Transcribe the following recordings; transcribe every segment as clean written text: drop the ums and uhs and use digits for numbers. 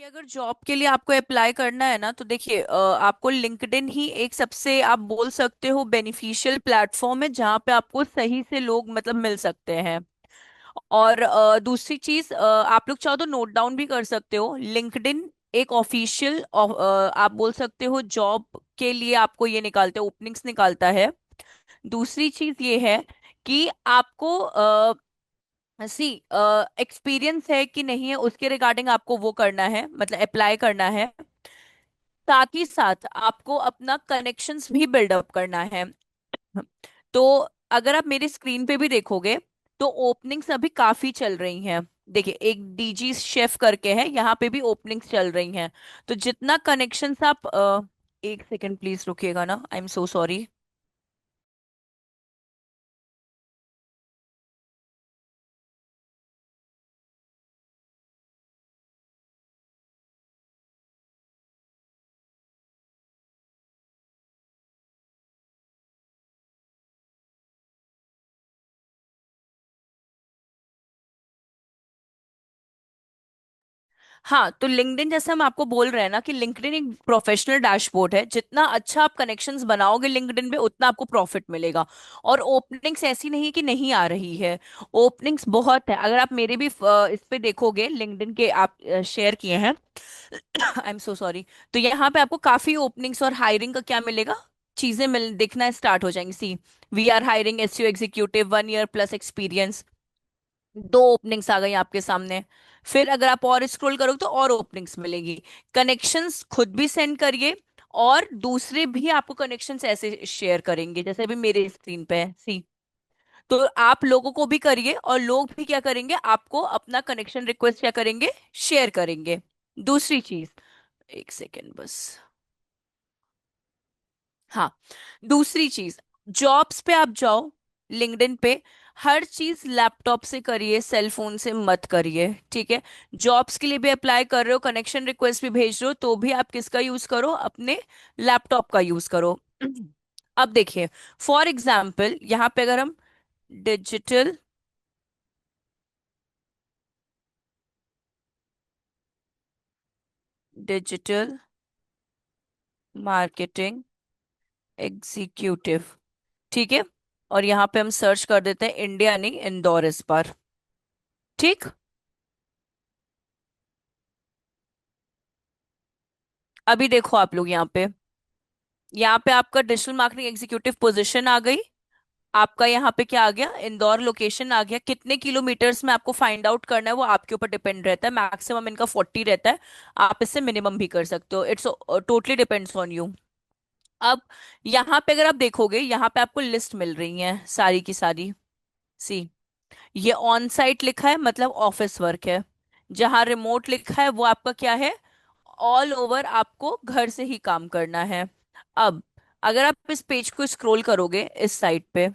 देखिए, अगर जॉब के लिए आपको अप्लाई करना है ना, तो देखिए आपको लिंक्डइन ही एक सबसे आप बोल सकते हो बेनिफिशियल प्लेटफॉर्म है जहाँ पे आपको सही से लोग मतलब मिल सकते हैं। और दूसरी चीज, आप लोग चाहो तो नोट डाउन भी कर सकते हो। लिंक्डइन एक ऑफिशियल आप बोल सकते हो जॉब के लिए आपको ये निकालते हैं, ओपनिंग्स निकालता है। दूसरी चीज ये है कि आपको सी एक्सपीरियंस है कि नहीं है उसके रिगार्डिंग आपको वो करना है, मतलब अप्लाई करना है। साथ ही साथ आपको अपना कनेक्शंस भी बिल्डअप करना है। तो अगर आप मेरे स्क्रीन पे भी देखोगे तो ओपनिंग्स अभी काफी चल रही हैं। देखिए, एक डीजी शेफ करके है, यहाँ पे भी ओपनिंग्स चल रही हैं। तो जितना कनेक्शंस आप एक सेकंड प्लीज रुकिएगा ना, आई एम सो सॉरी। हाँ, तो लिंक्डइन जैसे हम आपको बोल रहे हैं ना कि लिंक्डइन एक प्रोफेशनल डैशबोर्ड है। जितना अच्छा आप कनेक्शंस बनाओगे लिंक्डइन पे, उतना आपको प्रॉफिट मिलेगा। और ओपनिंग्स ऐसी नहीं कि नहीं आ रही है, ओपनिंग्स बहुत है। अगर आप मेरे भी इस पे देखोगे, लिंक्डइन के आप शेयर किए हैं आई एम सो सॉरी। तो यहाँ पे आपको काफी ओपनिंग्स और हायरिंग का क्या मिलेगा, चीजें मिल दिखना स्टार्ट हो जाएंगी। See, we are hiring SEO executive 1 year plus experience. दो ओपनिंग्स आ गई आपके सामने। फिर अगर आप और स्क्रॉल करोगे तो और ओपनिंग्स मिलेगी। कनेक्शंस खुद भी सेंड करिए, और दूसरे भी आपको कनेक्शंस ऐसे शेयर करेंगे जैसे अभी मेरे स्क्रीन पे है, सी। तो आप लोगों को भी करिए, और लोग भी क्या करेंगे, आपको अपना कनेक्शन रिक्वेस्ट क्या करेंगे, शेयर करेंगे। दूसरी चीज, एक सेकेंड बस। हाँ, दूसरी चीज, जॉब्स पे आप जाओ लिंक्डइन पे, हर चीज लैपटॉप से करिए, सेल फोन से मत करिए, ठीक है। जॉब्स के लिए भी अप्लाई कर रहे हो, कनेक्शन रिक्वेस्ट भी भेज रहे हो, तो भी आप किसका यूज करो, अपने लैपटॉप का यूज करो। अब देखिए, फॉर एग्जाम्पल यहाँ पे अगर हम डिजिटल डिजिटल मार्केटिंग एग्जीक्यूटिव, ठीक है, और यहाँ पे हम सर्च कर देते हैं इंडिया नहीं इंदौर इस बार, ठीक। अभी देखो आप लोग यहाँ पे आपका डिजिटल मार्केटिंग एग्जीक्यूटिव पोजीशन आ गई। आपका यहाँ पे क्या आ गया, इंदौर लोकेशन आ गया। कितने किलोमीटर्स में आपको फाइंड आउट करना है वो आपके ऊपर डिपेंड रहता है। मैक्सिमम इनका 40 रहता है, आप इससे मिनिमम भी कर सकते हो। It's totally depends on you. अब यहाँ पे अगर आप देखोगे, यहाँ पे आपको लिस्ट मिल रही है सारी की सारी। सी, ये ऑन साइट लिखा है मतलब ऑफिस वर्क है। जहाँ रिमोट लिखा है वो आपका क्या है, ऑल ओवर आपको घर से ही काम करना है। अब अगर आप इस पेज को स्क्रॉल करोगे इस साइट पे,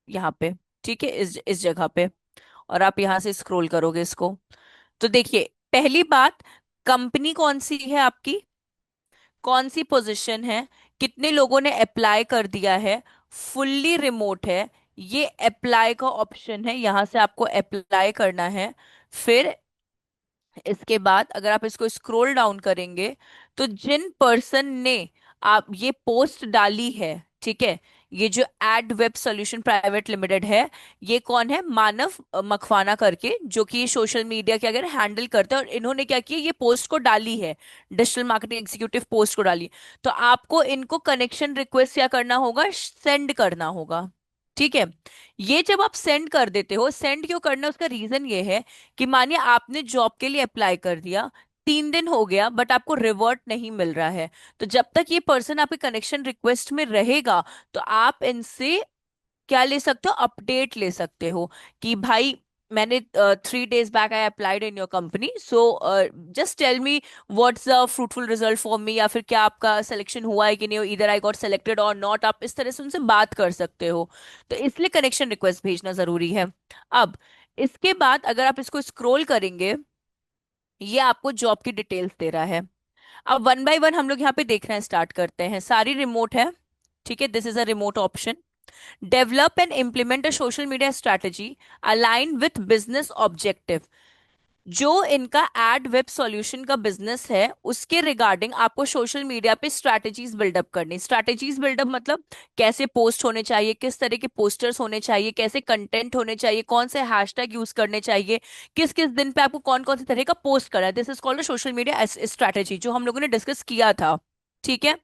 यहाँ पे, ठीक है, इस जगह पे, और आप यहाँ से स्क्रॉल करोगे इसको, तो देखिए, पहली बात, कंपनी कौन सी है आपकी, कौन सी पोजीशन है, कितने लोगों ने अप्लाई कर दिया है, फुल्ली रिमोट है। ये अप्लाई का ऑप्शन है, यहाँ से आपको अप्लाई करना है। फिर इसके बाद अगर आप इसको स्क्रॉल डाउन करेंगे, तो जिन पर्सन ने आप ये पोस्ट डाली है, ठीक है, ये जो ad web solution private limited है, ये कौन है, मानव मकवाना करके, जो कि ये सोशल मीडिया के अगर हैंडल करते हैं, और इन्होंने क्या किया, ये पोस्ट को डाली है, डिजिटल मार्केटिंग एग्जीक्यूटिव पोस्ट को डाली। तो आपको इनको कनेक्शन रिक्वेस्ट क्या करना होगा, सेंड करना होगा, ठीक है। ये जब आप सेंड कर देते हो, सेंड क्यों करना है उसका रीजन ये है कि मानिए आपने जॉब के लिए अप्लाई कर दिया, 3 दिन हो गया बट आपको रिवर्ट नहीं मिल रहा है। तो जब तक ये पर्सन आपके कनेक्शन रिक्वेस्ट में रहेगा, तो आप इनसे क्या ले सकते हो, अपडेट ले सकते हो कि भाई मैंने 3 days back I applied in your company, so just tell me what's the fruitful result for me, या फिर क्या आपका सिलेक्शन हुआ है कि नहीं, इधर आई गॉट सेलेक्टेड और नॉट, आप इस तरह से उनसे बात कर सकते हो। तो इसलिए कनेक्शन रिक्वेस्ट भेजना जरूरी है। अब इसके बाद अगर आप इसको स्क्रॉल करेंगे, ये आपको जॉब की डिटेल्स दे रहा है। अब वन बाय वन हम लोग यहाँ पे देखना स्टार्ट करते हैं। सारी रिमोट है, ठीक है, this is a remote option. Develop and implement a social media strategy align with business objective. जो इनका एड वेब सॉल्यूशन का बिजनेस है उसके रिगार्डिंग आपको सोशल मीडिया पे स्ट्रैटेजीज बिल्डअप करनी। स्ट्रैटेजीज बिल्डअप मतलब कैसे पोस्ट होने चाहिए, किस तरह के पोस्टर्स होने चाहिए, कैसे कंटेंट होने चाहिए, कौन से हैशटैग यूज करने चाहिए, किस किस दिन पे आपको कौन कौन से तरह का पोस्ट करना है। This is called social media strategy, जो हम लोगों ने डिस्कस किया था। ठीक है।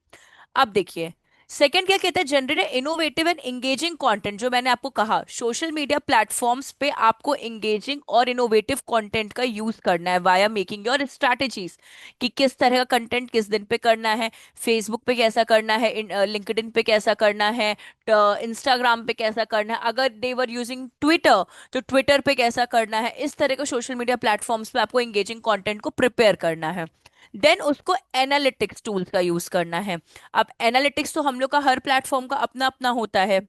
अब देखिए, सेकंड क्या कहता है, generate innovative and engaging content. जो मैंने आपको कहा, सोशल मीडिया प्लेटफॉर्म्स पे आपको एंगेजिंग और इनोवेटिव कंटेंट का यूज करना है वाया मेकिंग योर स्ट्रैटेजीज, कि किस तरह का कंटेंट किस दिन पे करना है, फेसबुक पे कैसा करना है, लिंक्डइन पे कैसा करना है, इंस्टाग्राम पे कैसा करना है, अगर देवर यूजिंग ट्विटर तो ट्विटर पे कैसा करना है। इस तरह का सोशल मीडिया प्लेटफॉर्म्स पे आपको एंगेजिंग कंटेंट को प्रिपेयर करना है। देन उसको एनालिटिक्स टूल्स का यूज करना है। अब एनालिटिक्स तो हम लोग का हर प्लेटफॉर्म का अपना अपना होता है,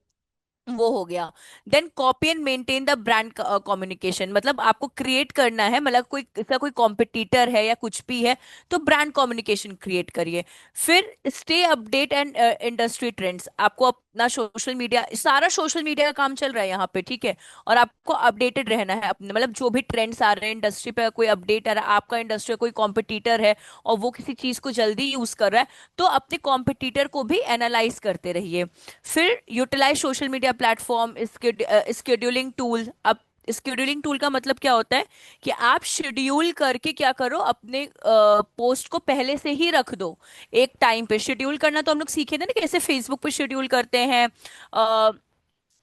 वो हो गया। Then copy and maintain the brand communication, मतलब आपको क्रिएट करना है, मतलब कोई इसका कोई कॉम्पिटिटर है या कुछ भी है तो ब्रांड कम्युनिकेशन क्रिएट करिए। फिर stay update and industry trends, आपको अपना सोशल मीडिया, सारा सोशल मीडिया का काम चल रहा है यहाँ पे, ठीक है। और आपको अपडेटेड रहना है अपने, मतलब जो भी ट्रेंड्स आ रहे हैं इंडस्ट्री पे, कोई अपडेट आ रहा है, आपका इंडस्ट्री कोई कॉम्पिटिटर है और वो किसी चीज को जल्दी यूज कर रहा है, तो अपने कॉम्पिटिटर को भी एनालाइज करते रहिए। फिर utilize social media platform scheduling tool. अब स्केड्यूलिंग टूल का मतलब क्या होता है, कि आप शेड्यूल करके क्या करो, अपने पोस्ट को पहले से ही रख दो एक टाइम पे। शेड्यूल करना तो हम लोग सीखे थे ना, कैसे फेसबुक पे शेड्यूल करते हैं,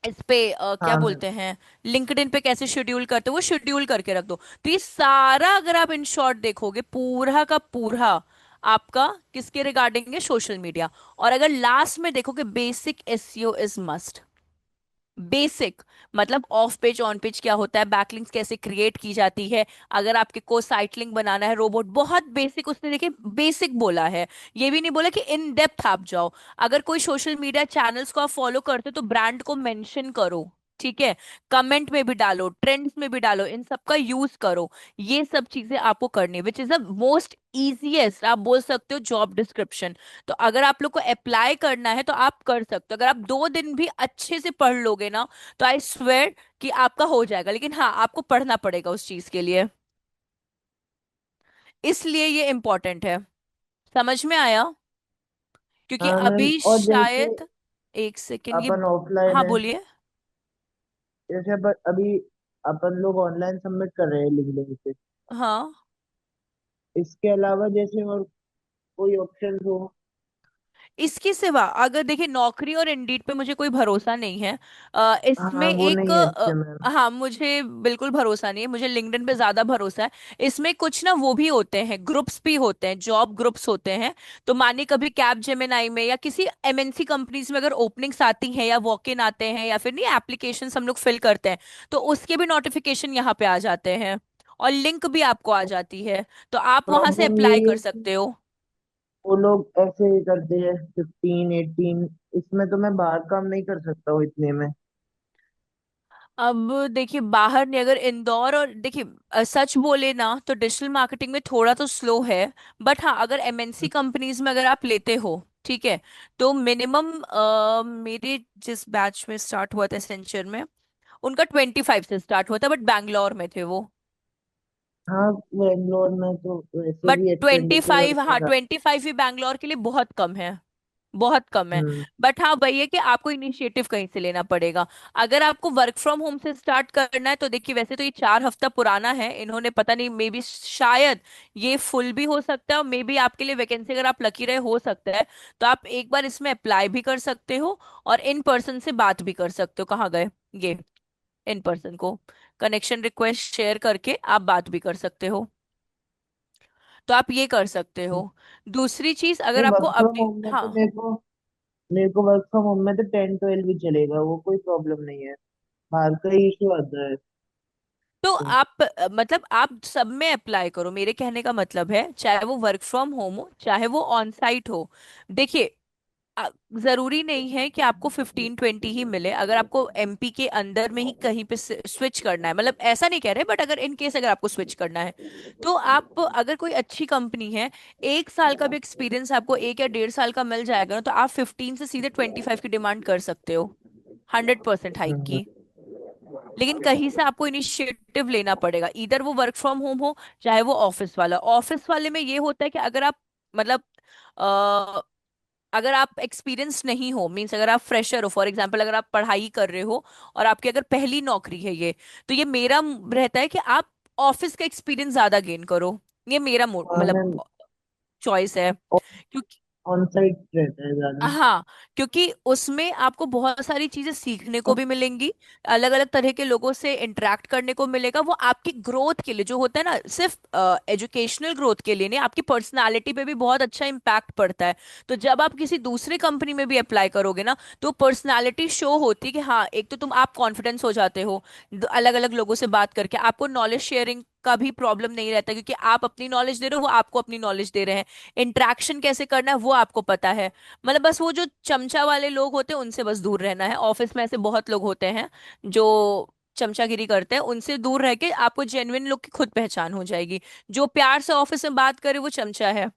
इस पे क्या हाँ हाँ। बोलते हैं, लिंक्डइन पे कैसे शेड्यूल करते हो, वो शेड्यूल करके रख दो। तो ये सारा अगर आप इन शॉर्ट देखोगे, पूरा का पूरा आपका किसके रिगार्डिंग है, सोशल मीडिया। और अगर लास्ट में देखोगे, basic SEO is must. Basic मतलब ऑफ पेज ऑन पेज क्या होता है, बैकलिंक्स कैसे क्रिएट की जाती है, अगर आपके को साइट लिंक बनाना है, रोबोट, बहुत बेसिक उसने देखिए बेसिक बोला है। ये भी नहीं बोला कि इन डेप्थ आप जाओ। अगर कोई सोशल मीडिया चैनल्स को आप फॉलो करते हो तो ब्रांड को मेंशन करो, ठीक है। कमेंट में भी डालो, ट्रेंड्स में भी डालो, इन सब का यूज करो। ये सब चीजें आपको करनी है, which is the most easiest, आप बोल सकते हो, जॉब डिस्क्रिप्शन। तो अगर आप लोग को अप्लाई करना है तो आप कर सकते हो। अगर आप 2 दिन भी अच्छे से पढ़ लोगे ना, तो आई स्वेर कि आपका हो जाएगा। लेकिन हाँ, आपको पढ़ना पड़ेगा उस चीज के लिए, इसलिए ये इंपॉर्टेंट है। समझ में आया? क्योंकि हाँ मैम, अभी और जैसे शायद, एक सेकेंड ये, अपन ऑफलाइन हाँ है, बोलिए। जैसे अभी अपन लोग ऑनलाइन सबमिट कर रहे हैं लिंक्डइन पे, हाँ, इसके अलावा जैसे और कोई ऑप्शन हो? इसके सिवा अगर देखिए, नौकरी और इंडीड पे मुझे कोई भरोसा नहीं है। इसमें हाँ वो एक नहीं है अच्छे मैम। हाँ, मुझे बिल्कुल भरोसा नहीं है, मुझे लिंक्डइन पे ज्यादा भरोसा है। इसमें कुछ ना वो भी होते हैं, ग्रुप्स भी होते हैं, जॉब ग्रुप्स होते हैं। तो मानिए कभी कैप जेमिनाई में या किसी एमएनसी कंपनीज में अगर ओपनिंग्स आती हैं या वॉक इन आते हैं या फिर नहीं एप्लीकेशन हम लोग फिल करते हैं, तो उसके भी नोटिफिकेशन यहाँ पे आ जाते हैं और लिंक भी आपको आ जाती है, तो आप वहां से प्रॉब्लम अप्लाई यही कर है कि सकते हो। वो लोग ऐसे ही करते हैं 15 18, इसमें तो मैं बाहर काम नहीं कर सकता हूँ इतने में। अब देखिए, बाहर नहीं, अगर इंदौर और देखिए, सच बोले ना तो डिजिटल मार्केटिंग में थोड़ा तो स्लो है। बट हाँ, अगर एमएनसी कंपनीज में अगर आप लेते हो, ठीक है, तो मिनिमम मेरे जिस बैच में स्टार्ट हुआ था एसेंचर में, उनका 25 से स्टार्ट हुआ था, बट बैंगलोर में थे वो। हाँ बेंगलोर में तो वैसे बट भी ट्वेंटी एक्सपेंडिचर फाइव हाँ, वगैरह। 25 भी बैंगलोर के लिए बहुत कम है, बहुत कम है। हम्म। बट हाँ, वही है कि आपको इनिशिएटिव कहीं से लेना पड़ेगा। अगर आपको वर्क फ्रॉम होम से स्टार्ट करना है तो देखिए, वैसे तो ये 4 हफ्ता पुराना है, इन्होंने पता नहीं, मे बी शायद ये फुल भी हो सकता है, और मे बी आपके लिए वैकेंसी अगर आप लकी रहे हो सकता है। तो आप एक बार इसमें अप्लाई भी कर सकते हो और इन पर्सन से बात भी कर सकते हो। कहाँ गए ये, इन पर्सन को कनेक्शन रिक्वेस्ट शेयर करके आप बात भी कर सकते हो। तो आप ये कर सकते हो। दूसरी चीज, नहीं, अगर आपको वर्क फ्रॉम अपडेट, होम में हाँ, तो मेरे को वर्क फ्रॉम होम में तो 10 12 भी चलेगा, वो कोई प्रॉब्लम नहीं है। बाहर का ही इशू आता है। तो तो आप मतलब आप सब में अप्लाई करो, मेरे कहने का मतलब है, चाहे वो वर्क फ्रॉम होम हो चाहे वो ऑन साइट हो। देखिए, अ, जरूरी नहीं है कि आपको 15 20 ही मिले। अगर आपको एमपी के अंदर में ही कहीं पे स्विच करना है, मतलब ऐसा नहीं कह रहे, बट अगर इन केस अगर आपको स्विच करना है, तो आप अगर कोई अच्छी कंपनी है, 1 साल का भी एक्सपीरियंस आपको 1 या 1.5 साल का मिल जाएगा ना, तो आप 15 से सीधे 25 की डिमांड कर सकते हो, 100% हाइक हम्म, की। लेकिन कहीं से आपको इनिशिएटिव लेना पड़ेगा, इधर वो वर्क फ्रॉम होम हो चाहे वो ऑफिस वाला। ऑफिस वाले में ये होता है कि अगर आप मतलब अ, अगर आप एक्सपीरियंस नहीं हो, मीन्स अगर आप फ्रेशर हो, फॉर एग्जांपल अगर आप पढ़ाई कर रहे हो और आपकी अगर पहली नौकरी है ये, तो ये मेरा रहता है कि आप ऑफिस का एक्सपीरियंस ज्यादा गेन करो। ये मेरा मतलब मैम चॉइस है। क्योंकि ऑन साइड रहता है ज्यादा। हाँ, क्योंकि उसमें आपको बहुत सारी चीजें सीखने को भी मिलेंगी, अलग अलग तरह के लोगों से इंटरेक्ट करने को मिलेगा। वो आपकी ग्रोथ के लिए जो होता है ना, सिर्फ एजुकेशनल ग्रोथ के लिए नहीं, आपकी पर्सनालिटी पे भी बहुत अच्छा इम्पैक्ट पड़ता है। तो जब आप किसी दूसरे कंपनी में भी अप्लाई करोगे ना, तो पर्सनालिटी शो होती है कि हाँ, एक तो तुम आप कॉन्फिडेंस हो जाते हो, अलग अलग लोगों से बात करके आपको नॉलेज शेयरिंग का भी प्रॉब्लम नहीं रहता, क्योंकि आप अपनी नॉलेज दे रहे हो, वो आपको अपनी नॉलेज दे रहे हैं। इंटरेक्शन कैसे करना है वो आपको पता है। मतलब बस वो जो चमचा वाले लोग होते हैं उनसे बस दूर रहना है। ऑफिस में ऐसे बहुत लोग होते हैं जो चमचागिरी करते हैं, उनसे दूर रह के आपको जेन्युइन लोग की खुद पहचान हो जाएगी। जो प्यार से ऑफिस में बात करे वो चमचा है।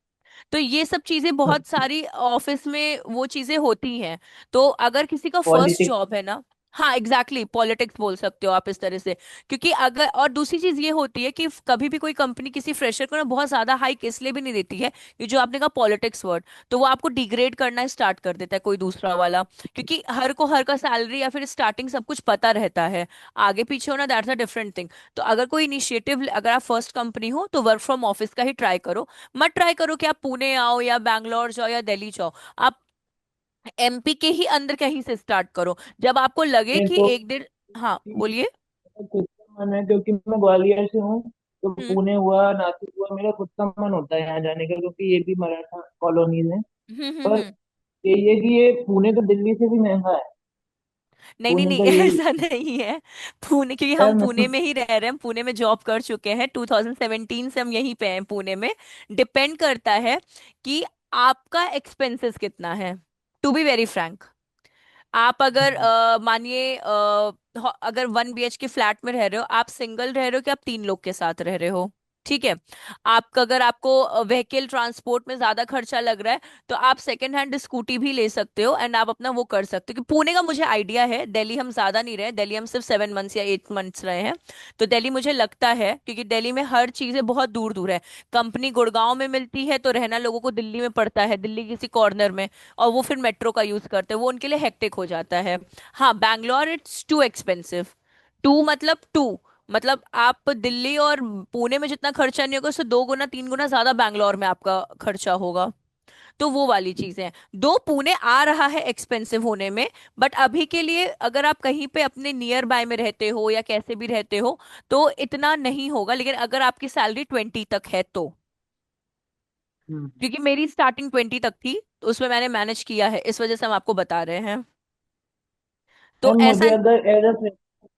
तो ये सब चीजें बहुत सारी ऑफिस में वो चीजें होती हैं। तो अगर किसी का फर्स्ट पॉलिटिक्स। जॉब है ना, हाँ एग्जैक्टली पॉलिटिक्स बोल सकते हो आप इस तरह से। क्योंकि अगर, और दूसरी चीज ये होती है कि कभी भी कोई कंपनी किसी फ्रेशर को ना बहुत ज्यादा हाइक इसलिए भी नहीं देती है, ये जो आपने कहा पॉलिटिक्स वर्ड, तो वो आपको डिग्रेड करना स्टार्ट कर देता है कोई दूसरा वाला। क्योंकि हर को हर का सैलरी या फिर स्टार्टिंग सब कुछ पता रहता है, आगे पीछे होना दैट्स अ डिफरेंट थिंग। तो अगर कोई इनिशिएटिव, अगर आप फर्स्ट कंपनी हो तो वर्क फ्रॉम ऑफिस का ही ट्राई करो। मत ट्राई करो कि आप पुणे आओ या बैंगलोर जाओ या दिल्ली जाओ। आप एमपी के ही अंदर कहीं से स्टार्ट करो, जब आपको लगे मेरे कि को एक दिन। हाँ बोलिए। खुद का मन है, क्योंकि मैं ग्वालियर से हूँ। तो हम्म पुणे हुआ, नासिक हुआ, मेरा खुद का मन होता है यहाँ जाने का, क्योंकि ये भी मराठा कॉलोनीज है। पर हम्म। यही है कि ये पुणे तो दिल्ली से भी महंगा है। नहीं नहीं पुणे नहीं का यही ऐसा नहीं है। पुणे, क्योंकि है। हम पुणे में ही रह रहे हैं, हम पुणे में जॉब कर चुके हैं, 2017 से हम यहीं पे हैं पुणे में। डिपेंड करता है कि आपका एक्सपेंसेस कितना है, टू बी वेरी फ्रैंक। आप अगर मानिए अगर 1 BHK फ्लैट में रह रहे हो, आप सिंगल रह रहे हो कि आप 3 लोग के साथ रह रहे हो, ठीक है। आपका अगर आपको व्हीकल ट्रांसपोर्ट में ज्यादा खर्चा लग रहा है, तो आप सेकंड हैंड स्कूटी भी ले सकते हो एंड आप अपना वो कर सकते हो। कि पुणे का मुझे आइडिया है, दिल्ली हम ज्यादा नहीं रहे, दिल्ली हम सिर्फ 7 मंथ्स या 8 मंथ्स रहे हैं। तो दिल्ली मुझे लगता है, क्योंकि दिल्ली में हर चीजें बहुत दूर दूर है। कंपनी गुड़गांव में मिलती है तो रहना लोगों को दिल्ली में पड़ता है, दिल्ली किसी कॉर्नर में, और वो फिर मेट्रो का यूज करते हैं, वो उनके लिए हेक्टिक हो जाता है। हाँ Bangalore it's too expensive. Too मतलब टू, मतलब आप दिल्ली और पुणे में जितना खर्चा नहीं होगा उससे 2 गुना 3 गुना ज्यादा बैंगलोर में आपका खर्चा होगा। तो वो वाली चीजें हैं। दो पुणे आ रहा है एक्सपेंसिव होने में, बट अभी के लिए अगर आप कहीं पे अपने नियर बाय में रहते हो या कैसे भी रहते हो तो इतना नहीं होगा। लेकिन अगर आपकी सैलरी 20 तक है तो, हम्म। क्योंकि मेरी स्टार्टिंग 20 तक थी, तो उसमें मैंने मैनेज किया है, इस वजह से हम आपको बता रहे हैं। तो मैम ऐसा। मुझे अगर एज अ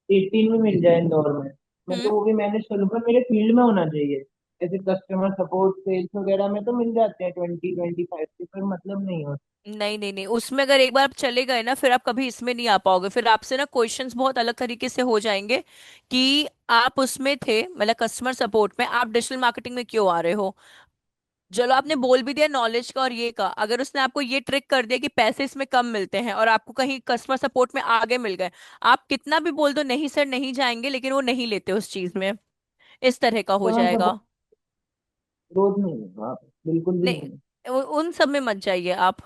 18 में मिल जाए इंदौर में, मैं हम्म। तो वो भी मैनेज कर लूंगा। मेरे फील्ड में होना चाहिए। जैसे कस्टमर सपोर्ट सेल्स वगैरह में तो मिल जाते हैं 20-25 के, पर मतलब नहीं होता। नहीं नहीं नहीं, उसमें अगर एक बार आप चले गए ना, फिर आप कभी इसमें नहीं आ पाओगे। फिर आपसे ना क्वेश्चंस बहुत अलग तरीके से हो जाएंगे कि आप उसमें थे, मतलब कस्टमर सपोर्ट में, आप डिजिटल मार्केटिंग में क्यों आ रहे हो। चलो आपने बोल भी दिया नॉलेज का और ये का, अगर उसने आपको ये ट्रिक कर दिया कि पैसे इसमें कम मिलते हैं और आपको कहीं कस्टमर सपोर्ट में आगे मिल गए, आप कितना भी बोल दो नहीं सर नहीं जाएंगे, लेकिन वो नहीं लेते उस चीज में। इस तरह का हो तो मैम जाएगा। सपोर्ट रोज नहीं है वहाँ पे, बिल्कुल भी नहीं है। नहीं, उन सब में मत जाइए आप।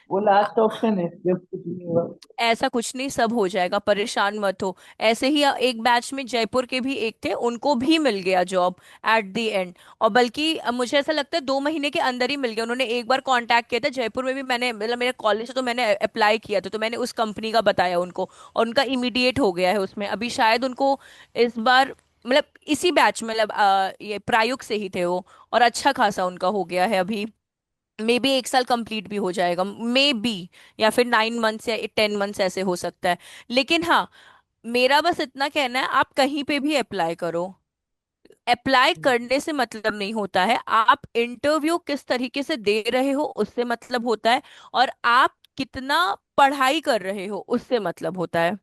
वो लास्ट ऑप्शन है जब कुछ नहीं हुआ। ऐसा कुछ नहीं, सब हो जाएगा, परेशान मत हो। ऐसे ही एक बैच में जयपुर के भी एक थे, उनको भी मिल गया जॉब एट द एंड। और बल्कि मुझे ऐसा लगता है 2 महीने के अंदर ही मिल गया। उन्होंने एक बार कांटेक्ट किया था जयपुर में भी, मैंने मतलब मेरे कॉलेज से तो मैंने अप्लाई किया था, तो मैंने उस कंपनी का बताया उनको, और उनका इमीडिएट हो गया है उसमें। अभी शायद उनको इस बार, मतलब इसी बैच में, मतलब ये प्रायुक्त से ही थे वो, और अच्छा खासा उनका हो गया है अभी। मे बी 1 साल कंप्लीट भी हो जाएगा, मे बी, या फिर 9 मंथ्स या 10 मंथ्स ऐसे हो सकता है। लेकिन हाँ, मेरा बस इतना कहना है, आप कहीं पे भी अप्लाई करो, अप्लाई करने से मतलब नहीं होता है, आप इंटरव्यू किस तरीके से दे रहे हो उससे मतलब होता है, और आप कितना पढ़ाई कर रहे हो उससे मतलब होता है।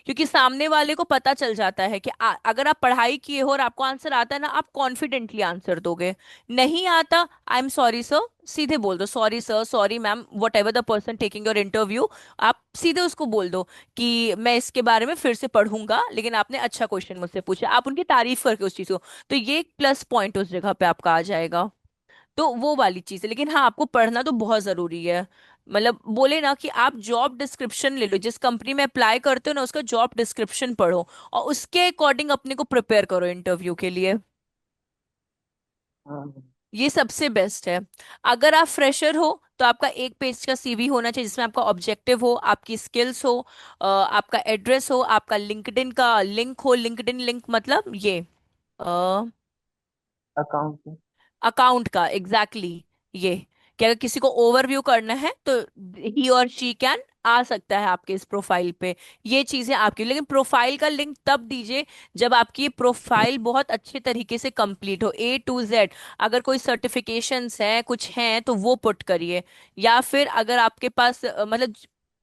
क्योंकि सामने वाले को पता चल जाता है कि अगर आप पढ़ाई किए हो और आपको आंसर आता है ना, आप कॉन्फिडेंटली आंसर दोगे। नहीं आता, आई एम सॉरी सर, सीधे बोल दो, sorry sir, sorry ma'am, what ever the person taking your interview. आप सीधे उसको बोल दो कि मैं इसके बारे में फिर से पढ़ूंगा, लेकिन आपने अच्छा क्वेश्चन मुझसे पूछा, आप उनकी तारीफ करके उस चीज को। तो ये एक प्लस पॉइंट उस जगह पे आपका आ जाएगा। तो वो वाली चीज है, लेकिन हाँ, आपको पढ़ना तो बहुत जरूरी है। मतलब बोले ना कि आप जॉब डिस्क्रिप्शन ले लो, जिस कंपनी में अप्लाई करते हो ना, उसका जॉब डिस्क्रिप्शन पढ़ो और उसके अकॉर्डिंग अपने को प्रिपेयर करो इंटरव्यू के लिए। हाँ। ये सबसे बेस्ट है। अगर आप फ्रेशर हो तो आपका एक पेज का सीवी होना चाहिए, जिसमें आपका ऑब्जेक्टिव हो, आपकी स्किल्स हो, आपका एड्रेस हो, आपका लिंक्डइन का लिंक हो। लिंक्डइन लिंक मतलब ये अकाउंट। अकाउंट का, एग्जैक्टली ये, कि अगर किसी को ओवरव्यू करना है तो ही और शी कैन आ सकता है आपके इस प्रोफाइल पे। ये चीजें आपकी, लेकिन प्रोफाइल का लिंक तब दीजिए जब आपकी ये प्रोफाइल बहुत अच्छे तरीके से कंप्लीट हो, A to Z। अगर कोई सर्टिफिकेशंस हैं, कुछ हैं, तो वो पुट करिए। या फिर अगर आपके पास मतलब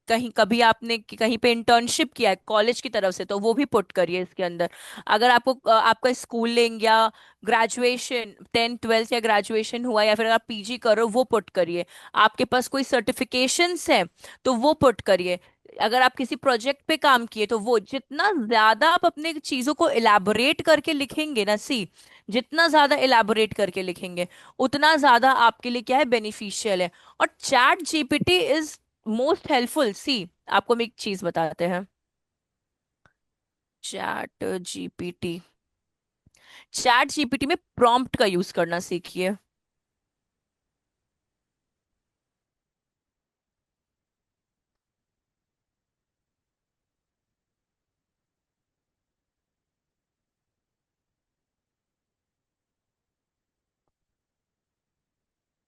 कहीं कभी आपने कहीं पे इंटर्नशिप किया है कॉलेज की तरफ से, तो वो भी पुट करिए इसके अंदर। अगर आपको आपका स्कूलिंग या ग्रेजुएशन, 10th 12th या ग्रेजुएशन हुआ, या फिर अगर आप पीजी करो, वो पुट करिए। आपके पास कोई सर्टिफिकेशंस है तो वो पुट करिए। अगर आप किसी प्रोजेक्ट पे काम किए तो वो, जितना ज्यादा आप अपने चीजों को इलाबोरेट करके लिखेंगे ना, सी, जितना ज्यादा इलाबोरेट करके लिखेंगे उतना ज्यादा आपके लिए क्या है, बेनिफिशियल है। और ChatGPT is most helpful, see. आपको हम एक चीज बताते हैं, चैट जीपीटी, चैट जीपीटी में प्रॉम्प्ट का यूज करना सीखिए।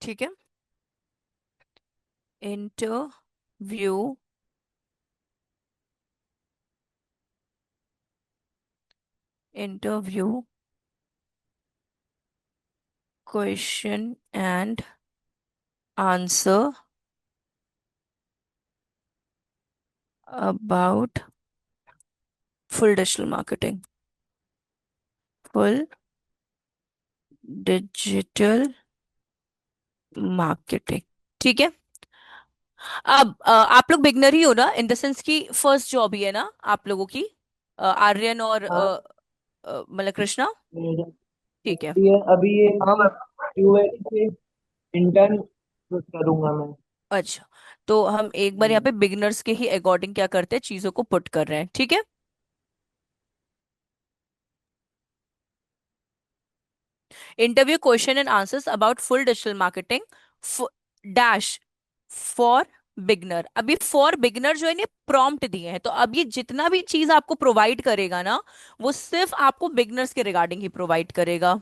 ठीक है। Interview, interview question and answer about full digital marketing, full digital marketing. ठीक है। अब आप लोग बिगनर ही हो ना, इन द सेंस की फर्स्ट जॉब ही है ना आप लोगों की, आर्यन और हाँ, मतलब कृष्णा। मेरा ठीक है। ये अभी ये हम यूएस से इंटर्न करूंगा मैं। अच्छा, तो हम एक बार यहाँ हम्म। पे बिगनर्स के ही अकॉर्डिंग क्या करते हैं, चीजों को पुट कर रहे हैं, ठीक है। Interview question and answers about full digital marketing dash for beginner. अभी फॉर बिगनर जो है ने प्रॉम्प्ट दिए हैं, तो अब ये जितना भी चीज आपको प्रोवाइड करेगा ना, वो सिर्फ आपको बिगनर्स के रिगार्डिंग ही प्रोवाइड करेगा।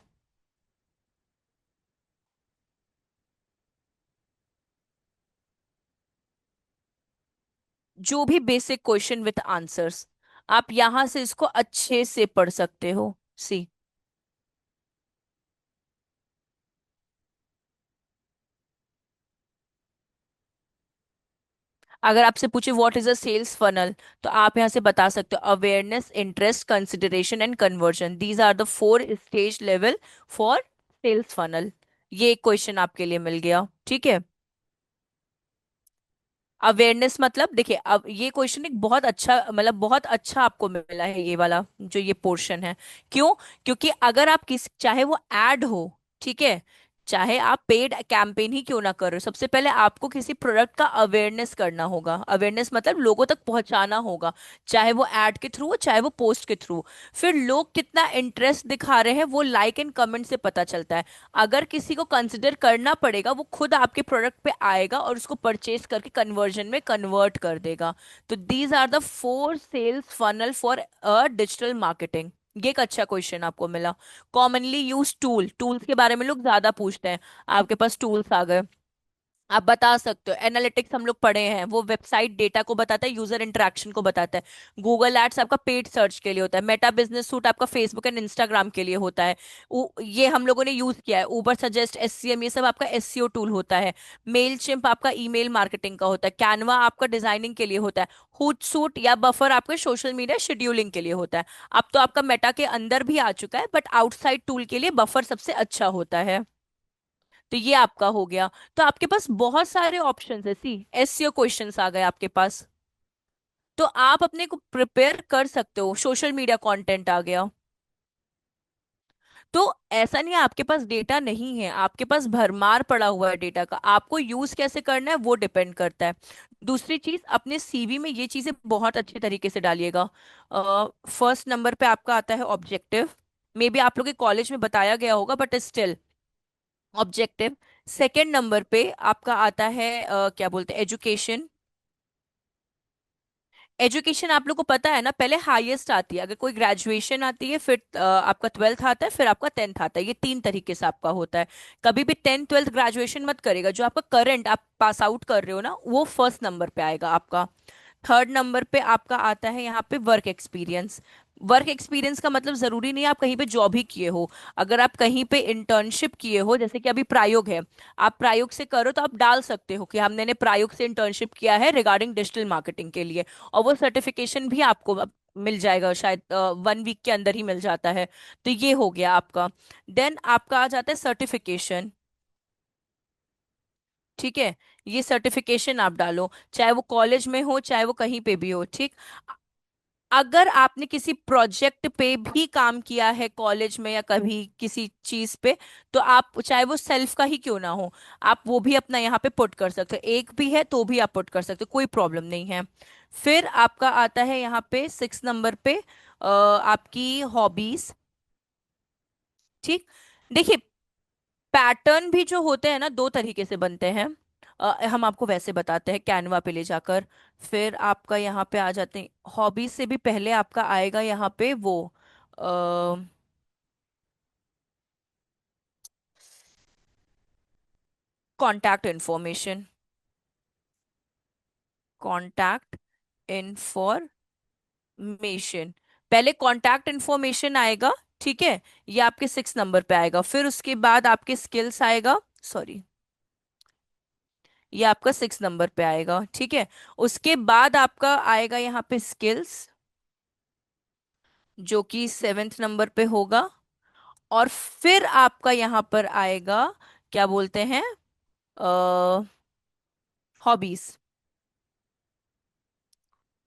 जो भी बेसिक क्वेश्चन विथ आंसर्स, आप यहां से इसको अच्छे से पढ़ सकते हो, सी। अगर आपसे पूछे what is a sales funnel, तो आप यहां से बता सकते हो, awareness, interest, consideration and conversion, these are the 4 stage level for sales funnel. ये एक क्वेश्चन आपके लिए मिल गया, ठीक है। अवेयरनेस मतलब देखिए, अब ये क्वेश्चन एक बहुत अच्छा, मतलब बहुत अच्छा आपको मिला है ये वाला जो ये पोर्शन है। क्यों? क्योंकि अगर आप किस, चाहे वो एड हो, ठीक है, चाहे आप पेड कैंपेन ही क्यों ना कर रहे हो, सबसे पहले आपको किसी प्रोडक्ट का अवेयरनेस करना होगा। अवेयरनेस मतलब लोगों तक पहुंचाना होगा, चाहे वो एड के थ्रू हो, चाहे वो पोस्ट के थ्रू। फिर लोग कितना इंटरेस्ट दिखा रहे हैं वो लाइक एंड कमेंट से पता चलता है। अगर किसी को कंसिडर करना पड़ेगा, वो खुद आपके प्रोडक्ट पे आएगा और उसको परचेज करके कन्वर्जन में कन्वर्ट कर देगा। तो these are the 4 sales funnel for a digital marketing. ये एक अच्छा क्वेश्चन आपको मिला। कॉमनली यूज टूल, टूल्स के बारे में लोग ज्यादा पूछते हैं, आपके पास टूल्स आ गए। आप बता सकते हो, एनालिटिक्स हम लोग पढ़े हैं, वो वेबसाइट डेटा को बताता है, यूजर इंटरेक्शन को बताता है। गूगल एड्स आपका पेड सर्च के लिए होता है। मेटा बिजनेस सूट आपका फेसबुक एंड इंस्टाग्राम के लिए होता है। ये हम लोगों ने यूज किया है। ऊबर सजेस्ट, एससीएम, ये सब आपका एससीओ टूल होता है। मेल चिम्प आपका ईमेल मार्केटिंग का होता है। कैनवा आपका डिजाइनिंग के लिए होता है। हुट सूट या बफर आपका सोशल मीडिया शेड्यूलिंग के लिए होता है। अब तो आपका मेटा के अंदर भी आ चुका है, बट आउटसाइड टूल के लिए बफर सबसे अच्छा होता है। तो ये आपका हो गया। तो आपके पास बहुत सारे ऑप्शंस है, सी एसईओ क्वेश्चंस आ गए आपके पास। तो आप अपने को प्रिपेयर कर सकते हो। सोशल मीडिया कंटेंट आ गया। तो ऐसा नहीं है आपके पास डेटा नहीं है, आपके पास भरमार पड़ा हुआ है डेटा का। आपको यूज कैसे करना है वो डिपेंड करता है। दूसरी चीज, अपने सीवी में ये चीजें बहुत अच्छे तरीके से डालिएगा। फर्स्ट नंबर पे आपका आता है ऑब्जेक्टिव। मे बी आप लोग के कॉलेज में बताया गया होगा, but still objective. Second number पे आपका आता है क्या बोलते हैं, एजुकेशन। एजुकेशन आप लोग को पता है ना, पहले हाईएस्ट आती है, अगर कोई ग्रेजुएशन आती है, फिर आपका ट्वेल्थ आता है, फिर आपका टेंथ आता है। ये तीन तरीके से आपका होता है। कभी भी टेंथ ट्वेल्थ ग्रेजुएशन मत करेगा। जो आपका करंट आप पास आउट कर रहे हो ना, वो फर्स्ट नंबर पे आएगा आपका। थर्ड नंबर पे आपका आता है यहाँ पे वर्क एक्सपीरियंस। वर्क एक्सपीरियंस का मतलब जरूरी नहीं है आप कहीं पे जॉब ही किए हो। अगर आप कहीं पे इंटर्नशिप किए हो, जैसे कि अभी प्रायोग है, आप प्रायोग से करो तो आप डाल सकते हो कि हमने ने प्रायोग से इंटर्नशिप किया है रिगार्डिंग डिजिटल मार्केटिंग के लिए। और वो सर्टिफिकेशन भी आपको अब मिल जाएगा, शायद 1 वीक के अंदर ही मिल जाता है। तो ये हो गया आपका। देन आपका आ जाता है सर्टिफिकेशन। ठीक है। ये सर्टिफिकेशन आप डालो, चाहे वो कॉलेज में हो चाहे वो कहीं पे भी हो, ठीक। अगर आपने किसी प्रोजेक्ट पे भी काम किया है कॉलेज में या कभी किसी चीज पे, तो आप चाहे वो सेल्फ का ही क्यों ना हो, आप वो भी अपना यहाँ पे पुट कर सकते हो। एक भी है तो भी आप पुट कर सकते हो, कोई प्रॉब्लम नहीं है। फिर आपका आता है यहाँ पे 6 नंबर पे आपकी हॉबीज। ठीक। देखिए, पैटर्न भी जो होते हैं ना, दो तरीके से बनते हैं। हम आपको वैसे बताते हैं कैनवा पे ले जाकर। फिर आपका यहाँ पे आ जाते हैं हॉबीज से भी पहले आपका आएगा यहाँ पे वो कॉन्टैक्ट इन्फॉर्मेशन। कॉन्टैक्ट इन्फॉर्मेशन, पहले कॉन्टैक्ट इन्फॉर्मेशन आएगा। ठीक है। ये आपके 6 नंबर पे आएगा। फिर उसके बाद आपके स्किल्स आएगा। सॉरी, ये आपका 6 नंबर पे आएगा। ठीक है। उसके बाद आपका आएगा यहाँ पे स्किल्स, जो कि 7th नंबर पे होगा। और फिर आपका यहाँ पर आएगा, क्या बोलते हैं, हॉबीज।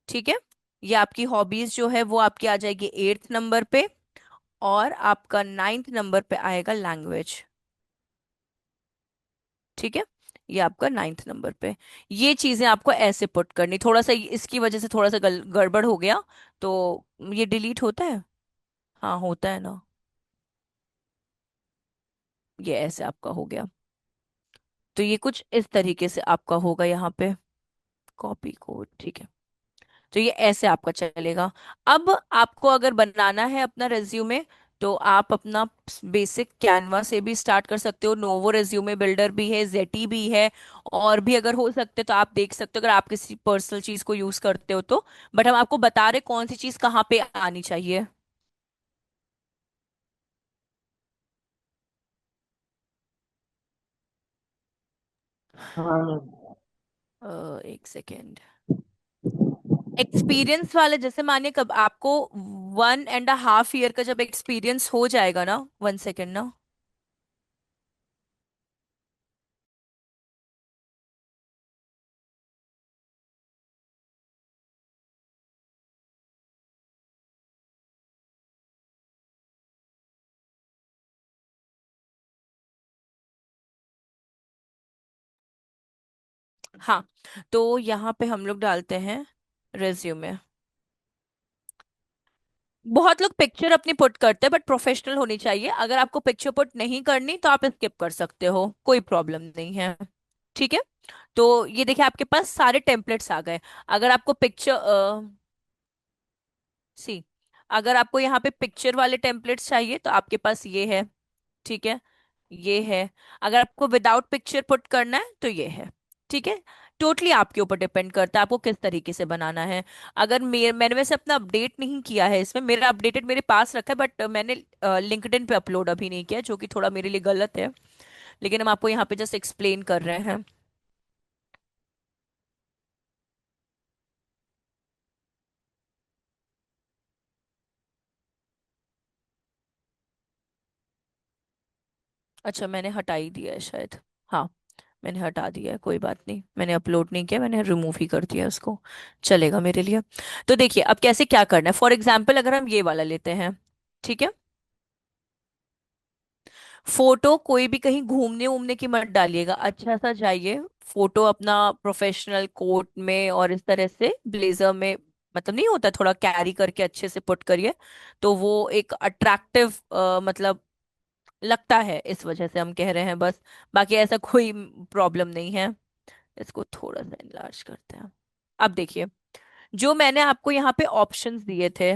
ठीक है। ये आपकी हॉबीज जो है वो आपकी आ जाएगी 8th नंबर पे। और आपका 9th नंबर पे आएगा लैंग्वेज। ठीक है। ये आपका 9th नंबर पे। ये चीजें आपको ऐसे पुट करनी, थोड़ा सा इसकी वजह से थोड़ा सा गड़बड़ हो गया। तो ये डिलीट होता है। हाँ होता है ना। ये ऐसे आपका हो गया। तो ये कुछ इस तरीके से आपका होगा यहाँ पे। कॉपी कोड, ठीक है। तो ये ऐसे आपका चलेगा। अब आपको अगर बनाना है अपना रेज्यूमे, तो आप अपना बेसिक कैनवा से भी स्टार्ट कर सकते हो। नोवो रेज्यूमे बिल्डर भी है, जेटी भी है। और भी अगर हो सकते तो आप देख सकते हो, अगर आप किसी पर्सनल चीज को यूज करते हो तो। बट हम आपको बता रहे कौन सी चीज कहाँ पे आनी चाहिए। हाँ। एक सेकेंड। एक्सपीरियंस वाले, जैसे मानिए कब आपको 1.5 ईयर का जब एक्सपीरियंस हो जाएगा ना, 1 सेकेंड ना। हाँ। तो यहाँ पे हम लोग डालते हैं रेज्यूमे। बहुत लोग पिक्चर अपनी पुट करते हैं, बट प्रोफेशनल होनी चाहिए। अगर आपको पिक्चर पुट नहीं करनी तो आप स्किप कर सकते हो, कोई प्रॉब्लम नहीं है। ठीक है। तो ये देखिए आपके पास सारे टेम्पलेट्स आ गए। अगर आपको पिक्चर सी अगर आपको यहाँ पे पिक्चर वाले टेम्पलेट्स चाहिए तो आपके पास ये है। ठीक है। ये है। अगर आपको विदाउट पिक्चर पुट करना है तो ये है। ठीक है। टोटली आपके ऊपर डिपेंड करता है आपको किस तरीके से बनाना है। अगर मैंने वैसे अपना अपडेट नहीं किया है इसमें, मेरा अपडेटेड मेरे पास रखा है, बट मैंने लिंक्डइन पे अपलोड अभी नहीं किया, जो कि थोड़ा मेरे लिए गलत है। लेकिन हम आपको यहाँ पे जस्ट एक्सप्लेन कर रहे हैं। अच्छा, मैंने हटा ही दिया है शायद। हाँ, मैंने हटा दिया है, कोई बात नहीं, मैंने अपलोड नहीं किया, मैंने रिमूव ही कर दिया उसको। चलेगा मेरे लिए। तो देखिए अब कैसे क्या करना है। फॉर एग्जाम्पल अगर हम ये वाला लेते हैं, ठीक है। फोटो कोई भी कहीं घूमने उमने की मत डालिएगा, अच्छा सा जाइए। फोटो अपना प्रोफेशनल कोट में और इस तरह से ब्लेजर में, मतलब नहीं होता, थोड़ा कैरी करके अच्छे से पुट करिए। तो वो एक अट्रैक्टिव मतलब लगता है, इस वजह से हम कह रहे हैं बस। बाकी ऐसा कोई प्रॉब्लम नहीं है। इसको थोड़ा सा इनलार्ज करते हैं। अब देखिए, जो मैंने आपको यहाँ पे ऑप्शंस दिए थे,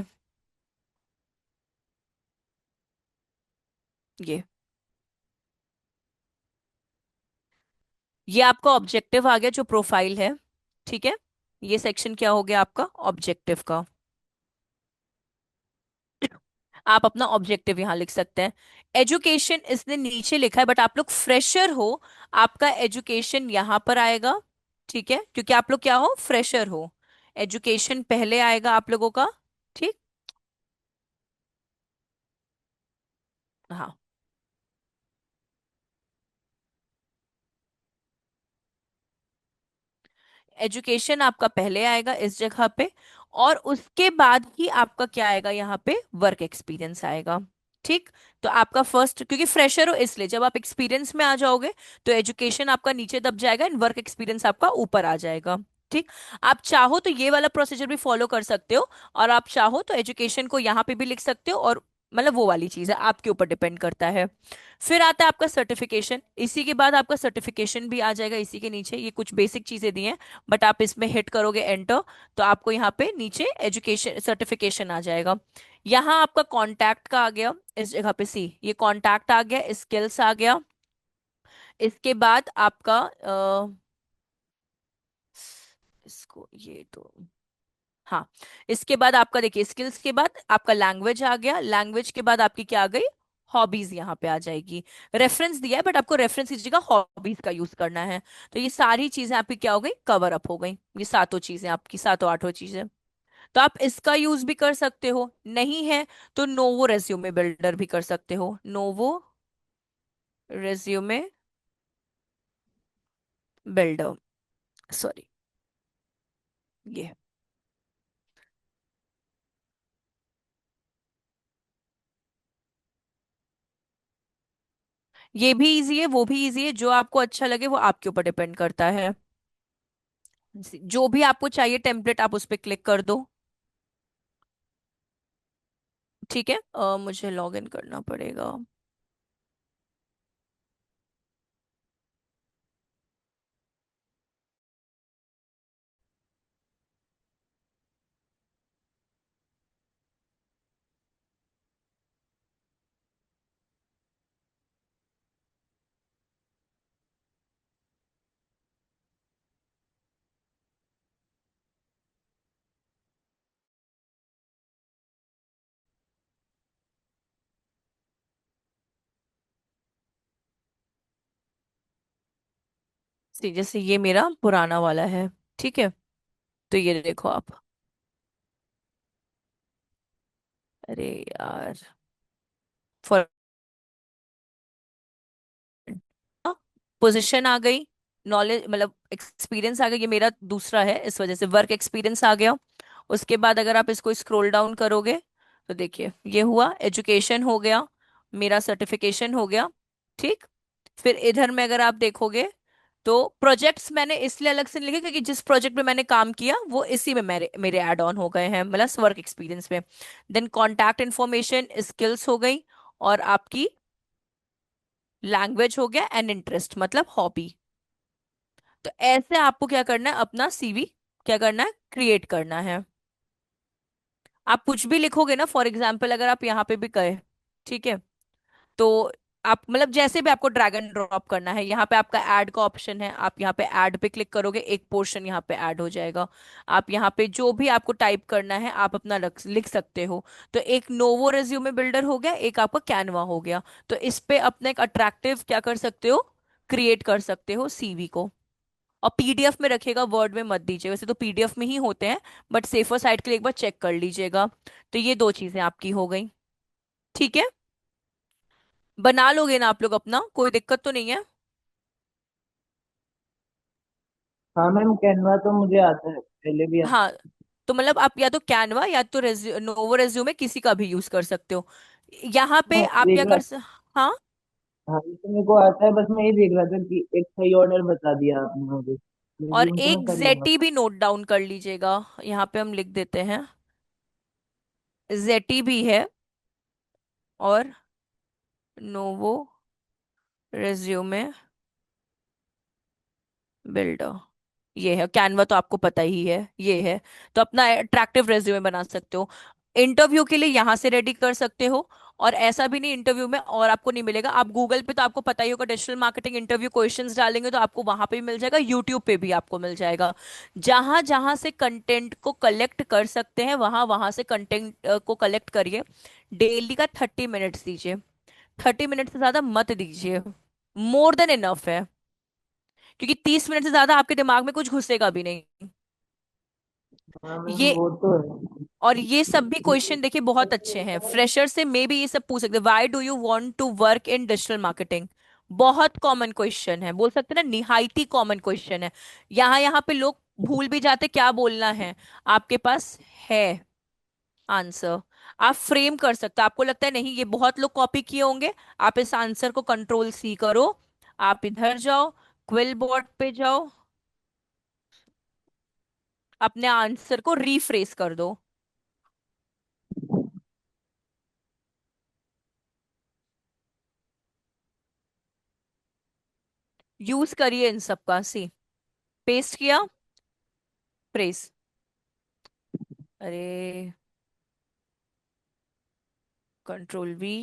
ये आपका ऑब्जेक्टिव आ गया जो प्रोफाइल है। ठीक है। ये सेक्शन क्या हो गया आपका ऑब्जेक्टिव का। आप अपना ऑब्जेक्टिव यहाँ लिख सकते हैं। एजुकेशन इसने नीचे लिखा है, बट आप लोग फ्रेशर हो, आपका एजुकेशन यहाँ पर आएगा। ठीक है, क्योंकि आप लोग क्या हो, फ्रेशर हो। एजुकेशन पहले आएगा आप लोगों का। ठीक। हाँ, एजुकेशन आपका पहले आएगा इस जगह पे। और उसके बाद ही आपका क्या आएगा यहाँ पे, वर्क एक्सपीरियंस आएगा। ठीक। तो आपका फर्स्ट, क्योंकि फ्रेशर हो इसलिए, जब आप एक्सपीरियंस में आ जाओगे तो एजुकेशन आपका नीचे दब जाएगा एंड वर्क एक्सपीरियंस आपका ऊपर आ जाएगा। ठीक। आप चाहो तो ये वाला प्रोसीजर भी फॉलो कर सकते हो, और आप चाहो तो एजुकेशन को यहाँ पे भी लिख सकते हो, और मतलब वो वाली चीज है, आपके ऊपर डिपेंड करता है। फिर आता है आपका सर्टिफिकेशन, इसी के बाद आपका सर्टिफिकेशन भी आ जाएगा इसी के नीचे। ये कुछ बेसिक चीजें दी हैं, बट आप इसमें हिट करोगे एंटर, तो आपको यहाँ पे नीचे एजुकेशन सर्टिफिकेशन आ जाएगा। यहाँ आपका कॉन्टैक्ट का आ गया इस जगह पे, सी ये कॉन्टैक्ट आ गया, स्किल्स आ गया। इसके बाद आपका इसको ये तो, हाँ, इसके बाद आपका देखिए, स्किल्स के बाद आपका लैंग्वेज आ गया, लैंग्वेज के बाद आपकी क्या आ गई, हॉबीज यहाँ पे आ जाएगी। रेफरेंस दिया है, बट आपको रेफरेंस की जगह हॉबीज का यूज करना है। तो ये सारी चीजें आपकी क्या हो गई, कवर अप हो गई, ये सातों चीजें आपकी, सातों आठों चीजें। तो आप इसका यूज भी कर सकते हो, नहीं है तो नोवो रेज्यूमे बिल्डर भी कर सकते हो, नोवो रेज्यूमे बिल्डर, सॉरी, ये ये भी इजी है, वो भी इजी है, जो आपको अच्छा लगे वो आपके ऊपर डिपेंड करता है। जो भी आपको चाहिए टेम्पलेट आप उस पर क्लिक कर दो। ठीक है, मुझे लॉग इन करना पड़ेगा। जैसे ये मेरा पुराना वाला है। ठीक है। तो ये देखो आप, अरे यार, फॉर पोजीशन आ गई, नॉलेज मतलब एक्सपीरियंस आ गया, ये मेरा दूसरा है इस वजह से वर्क एक्सपीरियंस आ गया। उसके बाद अगर आप इसको स्क्रॉल डाउन करोगे तो देखिए ये हुआ, एजुकेशन हो गया, मेरा सर्टिफिकेशन हो गया। ठीक। फिर इधर में अगर आप देखोगे तो प्रोजेक्ट्स मैंने इसलिए अलग से लिखे क्योंकि जिस प्रोजेक्ट में मैंने काम किया वो इसी में मेरे मेरे ऐड ऑन हो गए हैं, मतलब वर्क एक्सपीरियंस में। देन कॉन्टैक्ट इन्फॉर्मेशन, स्किल्स हो गई, और आपकी लैंग्वेज हो गया, एंड इंटरेस्ट मतलब हॉबी। तो ऐसे आपको क्या करना है, अपना सीवी क्या करना है, क्रिएट करना है। आप कुछ भी लिखोगे ना, फॉर एग्जाम्पल अगर आप यहाँ पे भी कहे, ठीक है, तो आप मतलब जैसे भी आपको ड्रैग एंड ड्रॉप करना है, यहाँ पे आपका ऐड का ऑप्शन है, आप यहाँ पे ऐड पे क्लिक करोगे, एक पोर्शन यहाँ पे ऐड हो जाएगा। आप यहाँ पे जो भी आपको टाइप करना है आप अपना लिख सकते हो। तो एक नोवो रेज्यूमे बिल्डर हो गया, एक आपका कैनवा हो गया। तो इस पे अपना एक अट्रैक्टिव क्या कर सकते हो, क्रिएट कर सकते हो सीवी को। और पीडीएफ में रखेगा, वर्ड में मत दीजिए, वैसे तो पीडीएफ में ही होते हैं, बट सेफर साइड के लिए एक बार चेक कर लीजिएगा। तो ये दो चीजें आपकी हो गई। ठीक है, बना लोगे ना आप लोग अपना, कोई दिक्कत तो नहीं है? हाँ मैम, कैनवा तो मुझे आता है, पहले भी आता हाँ, तो मतलब आप या तो कैनवा या तो नोवो रेज्यूमे किसी का भी यूज कर सकते हो। यहाँ है। पे मैं आप देख क्या रहा हाँ। हाँ, ये तो मेरे को आता है, बस मैं ये देख रहा था कि एक सही ऑर्डर बता दिया आपने मुझे। और रिज्यूम तो मैं एक कर लूंगा। जेटी भी नोट डाउन कर लीजिएगा, यहाँ पे हम लिख देते हैं, जेटी भी है, और नोवो रेज्यूमे बिल्डर, ये है। कैनवा तो आपको पता ही है, ये है। तो अपना अट्रैक्टिव रेज्यूमे बना सकते हो, इंटरव्यू के लिए यहाँ से रेडी कर सकते हो। और ऐसा भी नहीं इंटरव्यू में और आपको नहीं मिलेगा, आप गूगल पे तो आपको पता ही होगा, डिजिटल मार्केटिंग इंटरव्यू क्वेश्चंस डालेंगे तो आपको वहां पे भी मिल जाएगा, यूट्यूब पे भी आपको मिल जाएगा। जहां जहां से कंटेंट को कलेक्ट कर सकते हैं वहां वहां से कंटेंट को कलेक्ट करिए। डेली का 30 मिनट्स दीजिए, 30 मिनट से ज्यादा मत दीजिए, मोर देन इनफ है। क्योंकि 30 मिनट से ज्यादा आपके दिमाग में कुछ घुसेगा भी नहीं। हाँ मैम, ये वो तो है। और ये सब भी क्वेश्चन देखिए बहुत अच्छे हैं, फ्रेशर से मे भी ये सब पूछ सकते हैं, why do you want to work in digital marketing. बहुत कॉमन क्वेश्चन है, बोल सकते हैं ना, निहायती कॉमन क्वेश्चन है। यहाँ यहाँ पे लोग भूल भी जाते क्या बोलना है, आपके पास है आंसर। आप फ्रेम कर सकते हो, आपको लगता है नहीं ये बहुत लोग कॉपी किए होंगे, आप इस आंसर को कंट्रोल C करो, आप इधर जाओ, क्विल बोर्ड पे जाओ, अपने आंसर को रीफ्रेस कर दो। यूज करिए इन सब का। सी, पेस्ट किया, फ्रेस, अरे, कंट्रोल V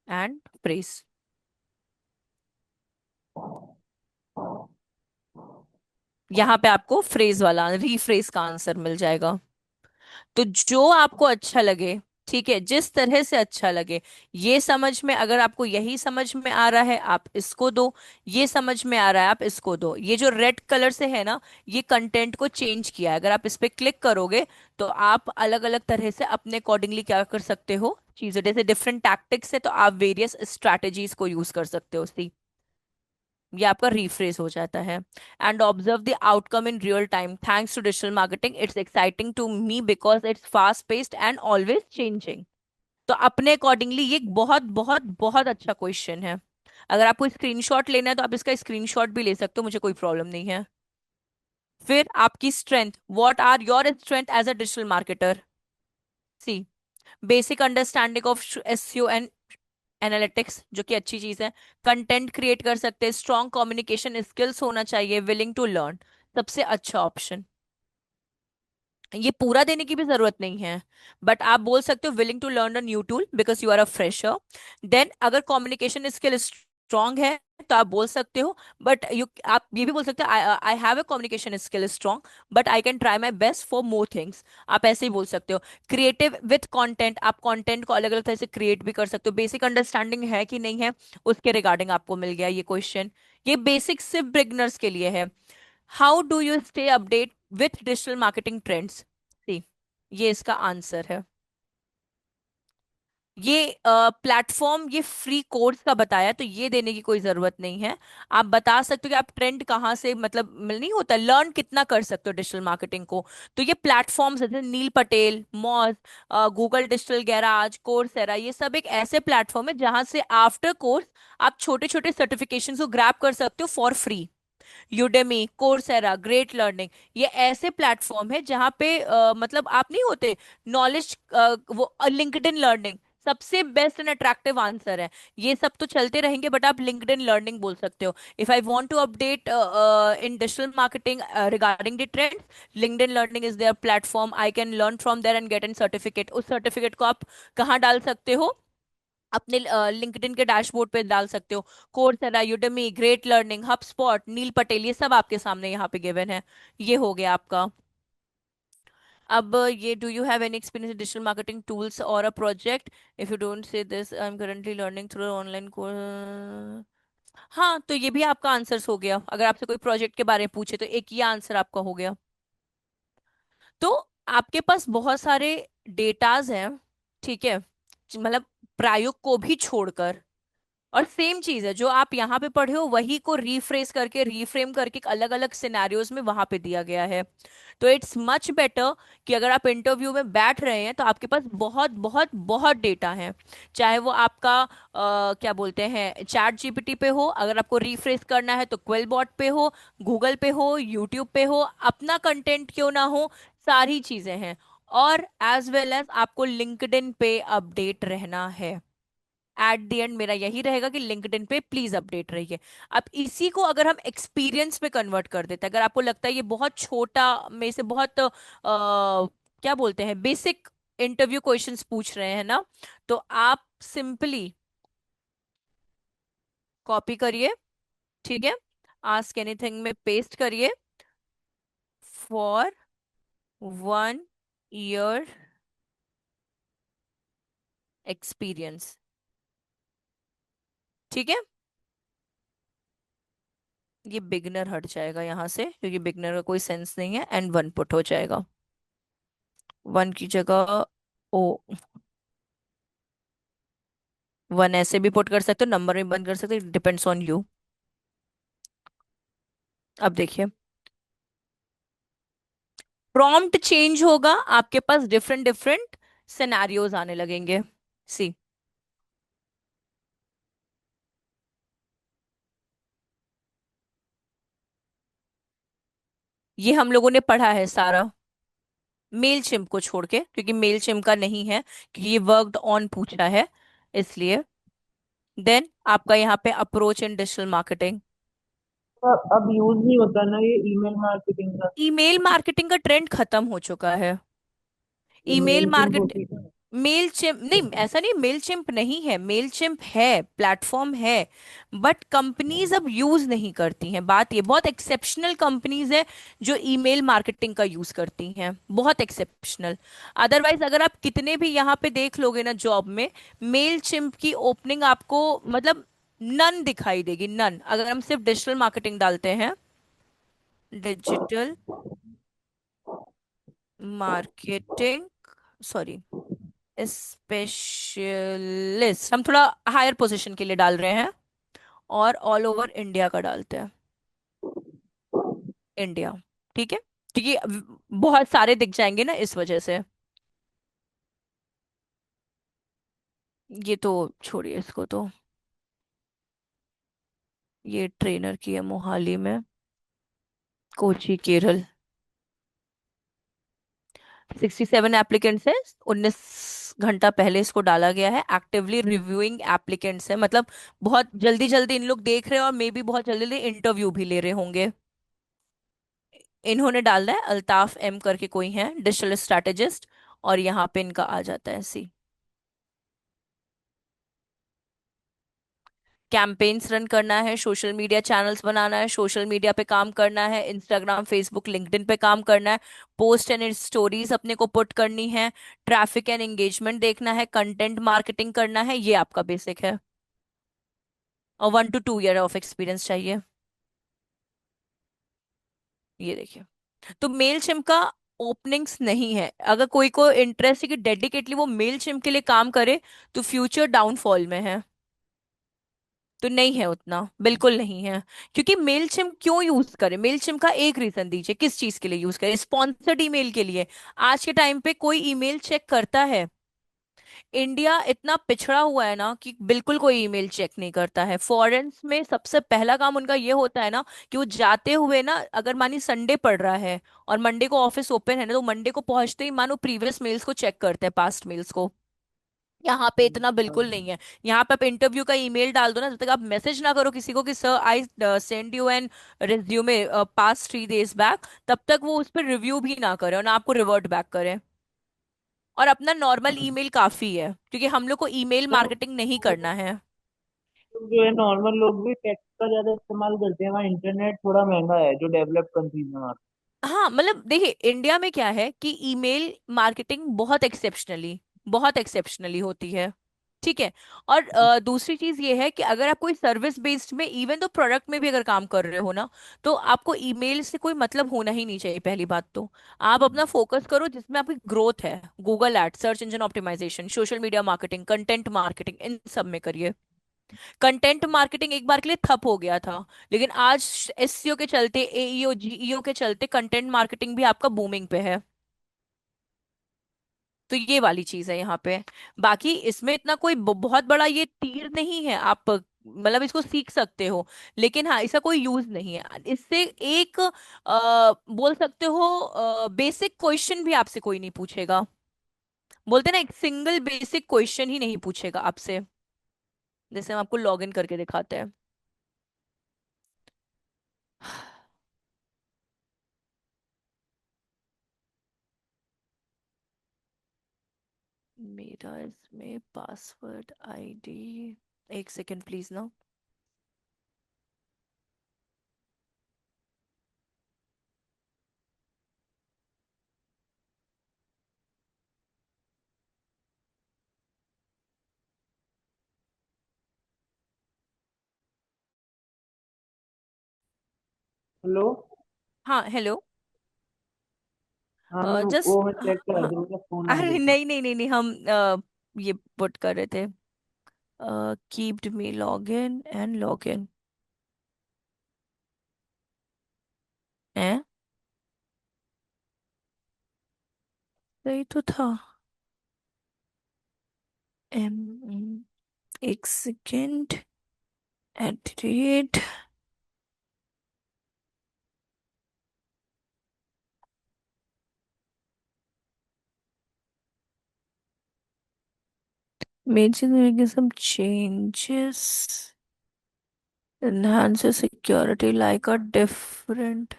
एंड फ्रेस, यहाँ पे आपको फ्रेज वाला रीफ्रेस का आंसर मिल जाएगा। तो जो आपको अच्छा लगे, ठीक है, जिस तरह से अच्छा लगे, ये समझ में, अगर आपको यही समझ में आ रहा है आप इसको दो, ये समझ में आ रहा है आप इसको दो। ये जो रेड कलर से है ना, ये कंटेंट को चेंज किया है, अगर आप इस पे क्लिक करोगे तो आप अलग अलग तरह से अपने अकॉर्डिंगली क्या कर सकते हो चीजें, जैसे डिफरेंट टैक्टिक्स है तो आप वेरियस स्ट्रैटेजीज को यूज कर सकते हो। सी, ये आपका रिफ्रेश हो जाता है। And observe the outcome in real time, thanks to digital marketing it's exciting to me because it's fast paced and always changing. तो अपने अकॉर्डिंगली ये एक बहुत बहुत बहुत अच्छा क्वेश्चन है। अगर आपको स्क्रीनशॉट लेना है तो आप इसका स्क्रीनशॉट भी ले सकते हो, मुझे कोई प्रॉब्लम नहीं है। फिर आपकी strength, what are your strength as a digital marketer. See, basic understanding of SEO and analytics, जो कि अच्छी चीज है। कंटेंट क्रिएट कर सकते हैं, स्ट्रॉन्ग कम्युनिकेशन स्किल्स होना चाहिए, विलिंग टू लर्न, सबसे अच्छा ऑप्शन। ये पूरा देने की भी जरूरत नहीं है, बट आप बोल सकते हो willing to learn a new tool because you are a fresher. Then अगर कम्युनिकेशन स्किल स्ट्रांग है तो आप बोल सकते हो, बट यू, आप ये भी बोल सकते हो I have a communication skill strong but I can try my best for more things. आप ऐसे ही बोल सकते हो। क्रिएटिव विथ कंटेंट, आप कंटेंट को अलग अलग तरह से क्रिएट भी कर सकते हो। बेसिक अंडरस्टैंडिंग है कि नहीं है उसके रिगार्डिंग आपको मिल गया ये क्वेश्चन। ये बेसिक सिर्फ बिगनर्स के लिए है। How do you stay update with digital marketing trends. See, ये इसका आंसर है। ये प्लेटफॉर्म ये फ्री कोर्स का बताया तो ये देने की कोई जरूरत नहीं है। आप बता सकते हो कि आप ट्रेंड कहाँ से, मतलब नहीं होता लर्न कितना कर सकते हो डिजिटल मार्केटिंग को। तो ये प्लेटफॉर्म्स जैसे Neil Patel, Moz, Google digital garage, Coursera, ये सब एक ऐसे प्लेटफॉर्म है जहां से आफ्टर कोर्स आप छोटे छोटे सर्टिफिकेशन को ग्रैब कर सकते हो for free. Udemy, Coursera, great learning, ये ऐसे प्लेटफॉर्म है जहाँ पे मतलब आप नहीं होते नॉलेज, वो लिंक्डइन लर्निंग सबसे बेस्ट एंड अट्रैक्टिव आंसर है। ये सब तो चलते रहेंगे बट आप लिंक्डइन लर्निंग बोल सकते हो। If I want to update in digital marketing regarding the trend, LinkedIn learning is there platform, I can learn from there and get an certificate. उस सर्टिफिकेट को आप कहाँ डाल सकते हो, अपने लिंक्डइन के डैशबोर्ड पे डाल सकते हो। Coursera, Udemy, Great Learning, HubSpot, Neil Patel, ये सब आपके सामने यहाँ पे गिवन है। ये हो गया आपका। अब ये, do you have any experience in digital marketing tools और a project? If you don't say this, I am currently learning through online course. हाँ, तो ये भी आपका आंसर्स हो गया। अगर आपसे कोई प्रोजेक्ट के बारे में पूछे तो एक ये आंसर आपका हो गया। तो आपके पास बहुत सारे डेटाज हैं, ठीक है, मतलब प्रायोग को भी छोड़कर। और सेम चीज है जो आप यहाँ पे पढ़े हो, वही को रीफ्रेस करके, रीफ्रेम करके अलग अलग सिनेरियोज में वहां पे दिया गया है। तो इट्स मच बेटर कि अगर आप इंटरव्यू में बैठ रहे हैं तो आपके पास बहुत बहुत बहुत डेटा है। चाहे वो आपका क्या बोलते हैं, चैट जीपीटी पे हो, अगर आपको रीफ्रेश करना है तो क्विलबॉट पे हो, गूगल पे हो, यूट्यूब पे हो, अपना कंटेंट क्यों ना हो, सारी चीजें हैं। और एज वेल एज आपको लिंक्डइन पे अपडेट रहना है। एट द एंड मेरा यही रहेगा कि लिंक्डइन पे प्लीज अपडेट रहिए। अब इसी को अगर हम एक्सपीरियंस में कन्वर्ट कर देते हैं, अगर आपको लगता है ये बहुत छोटा में से बहुत क्या बोलते हैं, बेसिक इंटरव्यू क्वेश्चंस पूछ रहे हैं ना, तो आप सिंपली कॉपी करिए, ठीक है, आस्क एनीथिंग में पेस्ट करिए, फॉर 1 ईयर एक्सपीरियंस, ठीक है। ये बिगनर हट जाएगा यहाँ से, क्योंकि बिगनर का कोई सेंस नहीं है, एंड 1 पुट हो जाएगा। 1 की जगह ओ, 1 ऐसे भी पुट कर सकते हो, नंबर में बंद कर सकते हो, डिपेंड्स ऑन यू। अब देखिए, प्रॉम्प्ट चेंज होगा, आपके पास डिफरेंट डिफरेंट सिनेरियोज आने लगेंगे। सी, ये हम लोगों ने पढ़ा है सारा, मेल चिम्प को छोड़ के, क्योंकि मेल चिम्प का नहीं है, क्योंकि ये वर्कड ऑन पूछा है, इसलिए। देन आपका यहाँ पे अप्रोच इन डिजिटल मार्केटिंग। अब यूज नहीं होता ना ये ईमेल मार्केटिंग का। ईमेल मार्केटिंग का ट्रेंड खत्म हो चुका है। ईमेल मेल चिम्प मार्केट, होती है। मेल चिम्प नहीं, ऐसा नहीं मेल चिम्प नहीं है, मेल चिम्प है, प्लेटफॉर्म है, बट कंपनीज अब यूज नहीं करती हैं। बात ये, बहुत एक्सेप्शनल कंपनीज है जो ईमेल मार्केटिंग का यूज करती हैं, बहुत एक्सेप्शनल। अदरवाइज अगर आप कितने भी यहाँ पे देख लोगे ना जॉब में, मेल चिम्प की ओपनिंग आपको मतलब नन दिखाई देगी, नन। अगर हम सिर्फ डिजिटल मार्केटिंग डालते हैं, डिजिटल मार्केटिंग, सॉरी, स्पेशलिस्ट, हम थोड़ा हायर पोजीशन के लिए डाल रहे हैं, और ऑल ओवर इंडिया का डालते हैं, इंडिया, ठीक है, क्योंकि बहुत सारे दिख जाएंगे ना इस वजह से। ये तो छोड़िए इसको तो, ये ट्रेनर की है मोहाली में, कोची केरल। 67 एप्लीकेंट्स है, 19 घंटा पहले इसको डाला गया है। एक्टिवली रिव्यूइंग एप्लीकेंट्स है, मतलब बहुत जल्दी जल्दी इन लोग देख रहे हैं, और मे भी बहुत जल्दी जल्दी इंटरव्यू भी ले रहे होंगे। इन्होंने डाला है, अल्ताफ एम करके कोई है, डिजिटल स्ट्रैटेजिस्ट, और यहाँ पे इनका आ जाता है सी। कैंपेन्स रन करना है, सोशल मीडिया चैनल्स बनाना है, सोशल मीडिया पे काम करना है, इंस्टाग्राम, फेसबुक, लिंक्डइन पे काम करना है, पोस्ट एंड स्टोरीज अपने को पुट करनी है, ट्रैफिक एंड एंगेजमेंट देखना है, कंटेंट मार्केटिंग करना है, ये आपका बेसिक है। और 1 to 2 ईयर ऑफ एक्सपीरियंस चाहिए। ये देखिए, तो मेल चिम का ओपनिंग्स नहीं है। अगर कोई को इंटरेस्ट है कि डेडिकेटली वो मेल चिम के लिए काम करे, तो फ्यूचर डाउनफॉल में है। तो नहीं है उतना, बिल्कुल नहीं है। क्योंकि मेल चिम क्यों यूज करें, मेल चिम का एक रीजन दीजिए, किस चीज के लिए यूज करें? स्पॉन्सर्ड ईमेल के लिए। आज के टाइम पे कोई ईमेल चेक करता है? इंडिया इतना पिछड़ा हुआ है ना कि बिल्कुल कोई ईमेल चेक नहीं करता है। फॉरेन्स में सबसे पहला काम उनका ये होता है ना, कि वो जाते हुए ना, अगर मानी संडे पड़ रहा है और मंडे को ऑफिस ओपन है ना, तो मंडे को पहुंचते ही मानो प्रीवियस मेल्स को चेक करते हैं, पास्ट मेल्स को। यहाँ पे इतना बिल्कुल नहीं है। यहाँ पे आप इंटरव्यू का ईमेल डाल दो ना, जब तक आप मैसेज ना करो किसी को कि sir I send you an resume past 3 days back, तब तक वो उस पर रिव्यू भी ना करे और ना आपको रिवर्ट बैक करे। और अपना नॉर्मल ईमेल काफी है, क्योंकि हम लोग को ईमेल तो मार्केटिंग नहीं करना है। जो है नॉर्मल लोग भी टेक्स्ट का ज्यादा इस्तेमाल करते हैं, वहाँ इंटरनेट थोड़ा महंगा है जो डेवलप कंट्रीज में वहाँ हाँ मतलब देखिए, इंडिया में क्या है कि ईमेल मार्केटिंग बहुत एक्सेप्शनली होती है। ठीक है। और पे। दूसरी चीज ये है कि अगर आप कोई सर्विस बेस्ड में, इवन तो प्रोडक्ट में भी अगर काम कर रहे हो ना, तो आपको ईमेल से कोई मतलब होना ही नहीं चाहिए। पहली बात तो आप अपना फोकस करो जिसमें आपकी ग्रोथ है। Google ad, search engine optimisation, social media marketing, content marketing, इन सब में करिए। कंटेंट मार्केटिंग एक बार के लिए ठप हो गया था, लेकिन आज एसईओ के चलते, एईओ जीईओ के चलते कंटेंट मार्केटिंग भी आपका बूमिंग पे है। तो ये वाली चीज है यहाँ पे। बाकी इसमें इतना कोई बहुत बड़ा ये तीर नहीं है, आप मतलब इसको सीख सकते हो, लेकिन हाँ इसका कोई यूज नहीं है। इससे एक बोल सकते हो बेसिक क्वेश्चन भी आपसे कोई नहीं पूछेगा। बोलते ना, एक सिंगल बेसिक क्वेश्चन ही नहीं पूछेगा आपसे। जैसे हम आपको लॉग इन करके दिखाते हैं। मेरा इसमें पासवर्ड आईडी, एक सेकेंड प्लीज ना। हेलो। हाँ हेलो। हाँ मैं वो जस्ट, मैं चेक कर रहा हाँ। था, मेरा फोन आ अरे गया था। नहीं नहीं नहीं नहीं, हम ये पुट कर रहे थे। Keeped me log in and log इन है। सही तो था। एम, एक second. @ Making some changes, enhance your security like a different।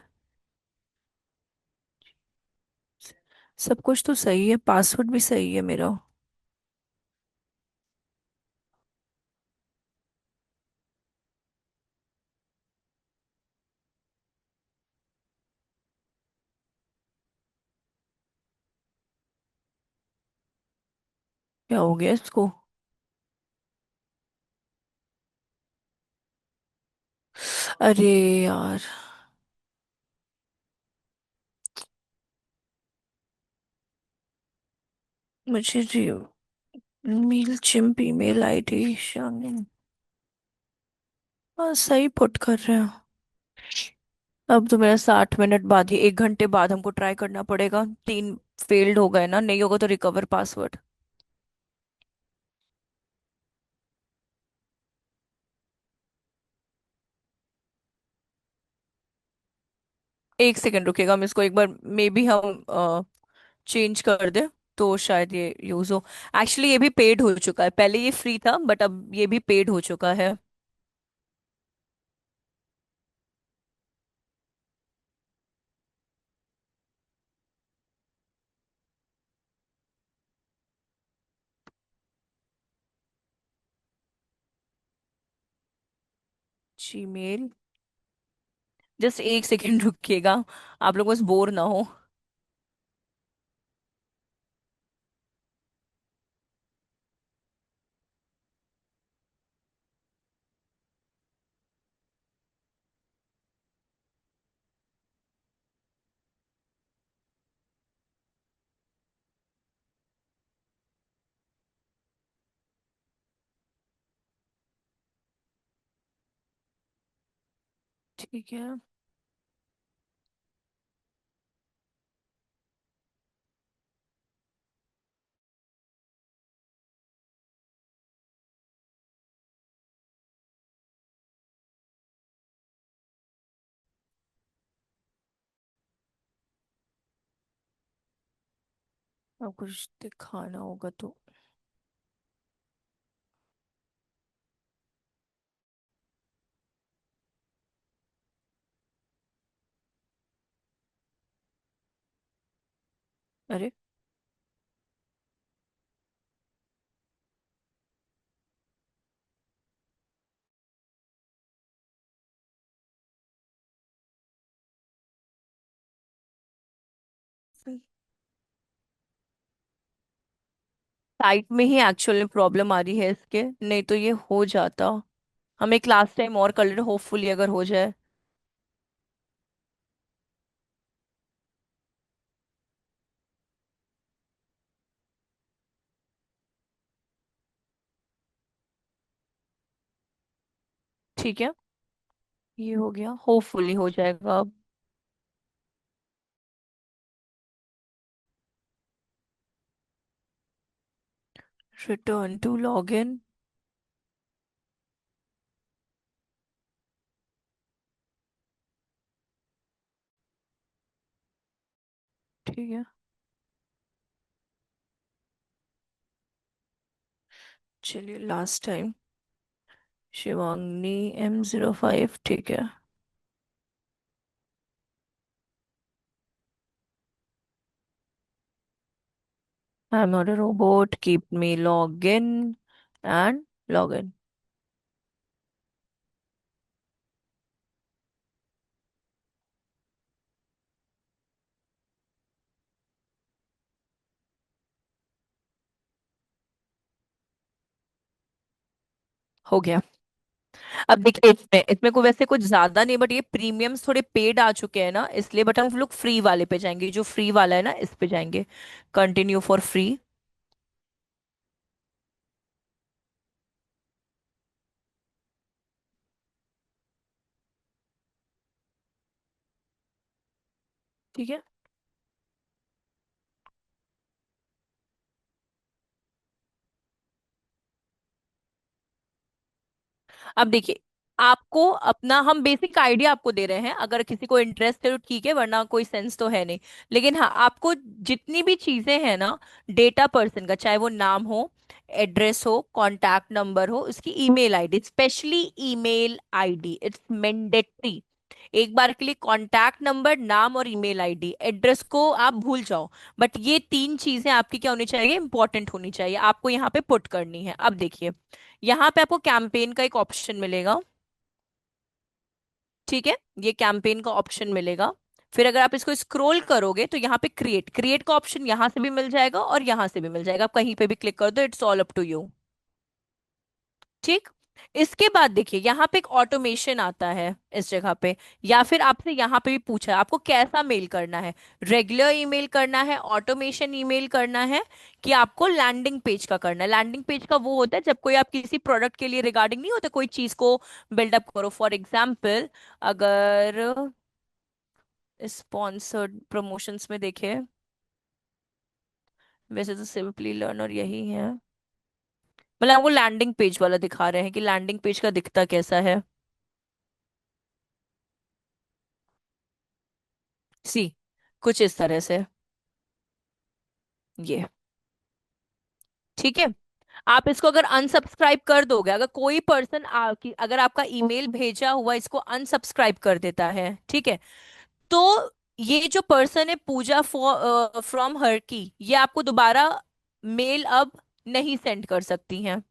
सब कुछ तो सही है, पासवर्ड भी सही है मेरा। क्या हो गया इसको? अरे यार, मुझे मेल चिम्प ईमेल आईडी शामिल। हाँ सही पुट कर रहे हो। अब तो मेरा 60 मिनट बाद ही, 1 घंटे बाद हमको ट्राई करना पड़ेगा। 3 फेल्ड हो गए ना, नहीं होगा तो रिकवर पासवर्ड। एक सेकंड रुकेगा, हम इसको एक बार मे बी हम चेंज कर दे तो शायद ये यूज हो। एक्चुअली ये भी पेड हो चुका है, पहले ये फ्री था बट अब ये भी पेड हो चुका है। जीमेल, जस्ट एक सेकंड रुकिएगा, आप लोग बस बोर ना हो। ठीक है। अब कुछ दिखाना होगा तो। अरे साइट में ही एक्चुअली प्रॉब्लम आ रही है इसके, नहीं तो ये हो जाता। हम एक लास्ट टाइम और कर लेते, होपफुली अगर हो जाए। ठीक है, ये हो गया, होपफुली हो जाएगा अब। Return to login. ठीक है, चलिए लास्ट टाइम। शिवांगी M05, ठीक है। I am not a robot, keep me log in and log in. हो गया। अब देखिए, इसमें इसमें को वैसे कुछ ज्यादा नहीं, बट ये प्रीमियम्स थोड़े पेड आ चुके हैं ना, इसलिए। बट हम लोग फ्री वाले पे जाएंगे, जो फ्री वाला है ना, इस पे जाएंगे। Continue for free. ठीक है। अब देखिए, आपको अपना हम बेसिक आइडिया आपको दे रहे हैं, अगर किसी को इंटरेस्ट है तो ठीक है, वरना कोई सेंस तो है नहीं। लेकिन हाँ, आपको जितनी भी चीजें हैं ना, डेटा पर्सन का, चाहे वो नाम हो, एड्रेस हो, कॉन्टैक्ट नंबर हो, उसकी email ID, specially email ID, it's mandatory. एक बार के लिए कॉन्टैक्ट नंबर, नाम और ईमेल आईडी, एड्रेस को आप भूल जाओ। बट ये तीन चीजें आपकी क्या होनी चाहिए, इंपॉर्टेंट होनी चाहिए, आपको यहाँ पे पुट करनी है। अब देखिए, यहाँ पे आपको कैंपेन का एक ऑप्शन मिलेगा। ठीक है, ये कैंपेन का ऑप्शन मिलेगा। फिर अगर आप इसको स्क्रॉल करोगे तो यहाँ पे क्रिएट क्रिएट का ऑप्शन यहाँ से भी मिल जाएगा और यहाँ से भी मिल जाएगा, आप कहीं पे भी क्लिक कर दो, it's all up to you. ठीक। इसके बाद देखिए, यहाँ पे एक ऑटोमेशन आता है इस जगह पे। या फिर आपसे यहाँ पे भी पूछा है आपको कैसा मेल करना है, रेगुलर ईमेल करना है, ऑटोमेशन ईमेल करना है, कि आपको लैंडिंग पेज का करना है। लैंडिंग पेज का वो होता है जब कोई आप किसी प्रोडक्ट के लिए रिगार्डिंग नहीं होता, कोई चीज को बिल्डअप करो। फॉर एग्जाम्पल, अगर स्पॉन्सर्ड प्रमोशंस में देखे, वैसे तो सिंपली लर्न और यही है, मतलब आपको लैंडिंग पेज वाला दिखा रहे हैं कि लैंडिंग पेज का दिखता कैसा है। सी, कुछ इस तरह से, ये। ठीक है। आप इसको अगर अनसब्सक्राइब कर दोगे, अगर कोई पर्सन अगर आपका ईमेल भेजा हुआ इसको अनसब्सक्राइब कर देता है, ठीक है, तो ये जो पर्सन है पूजा फ्रॉम हर की, ये आपको दोबारा मेल अब नहीं सेंड कर सकती हैं।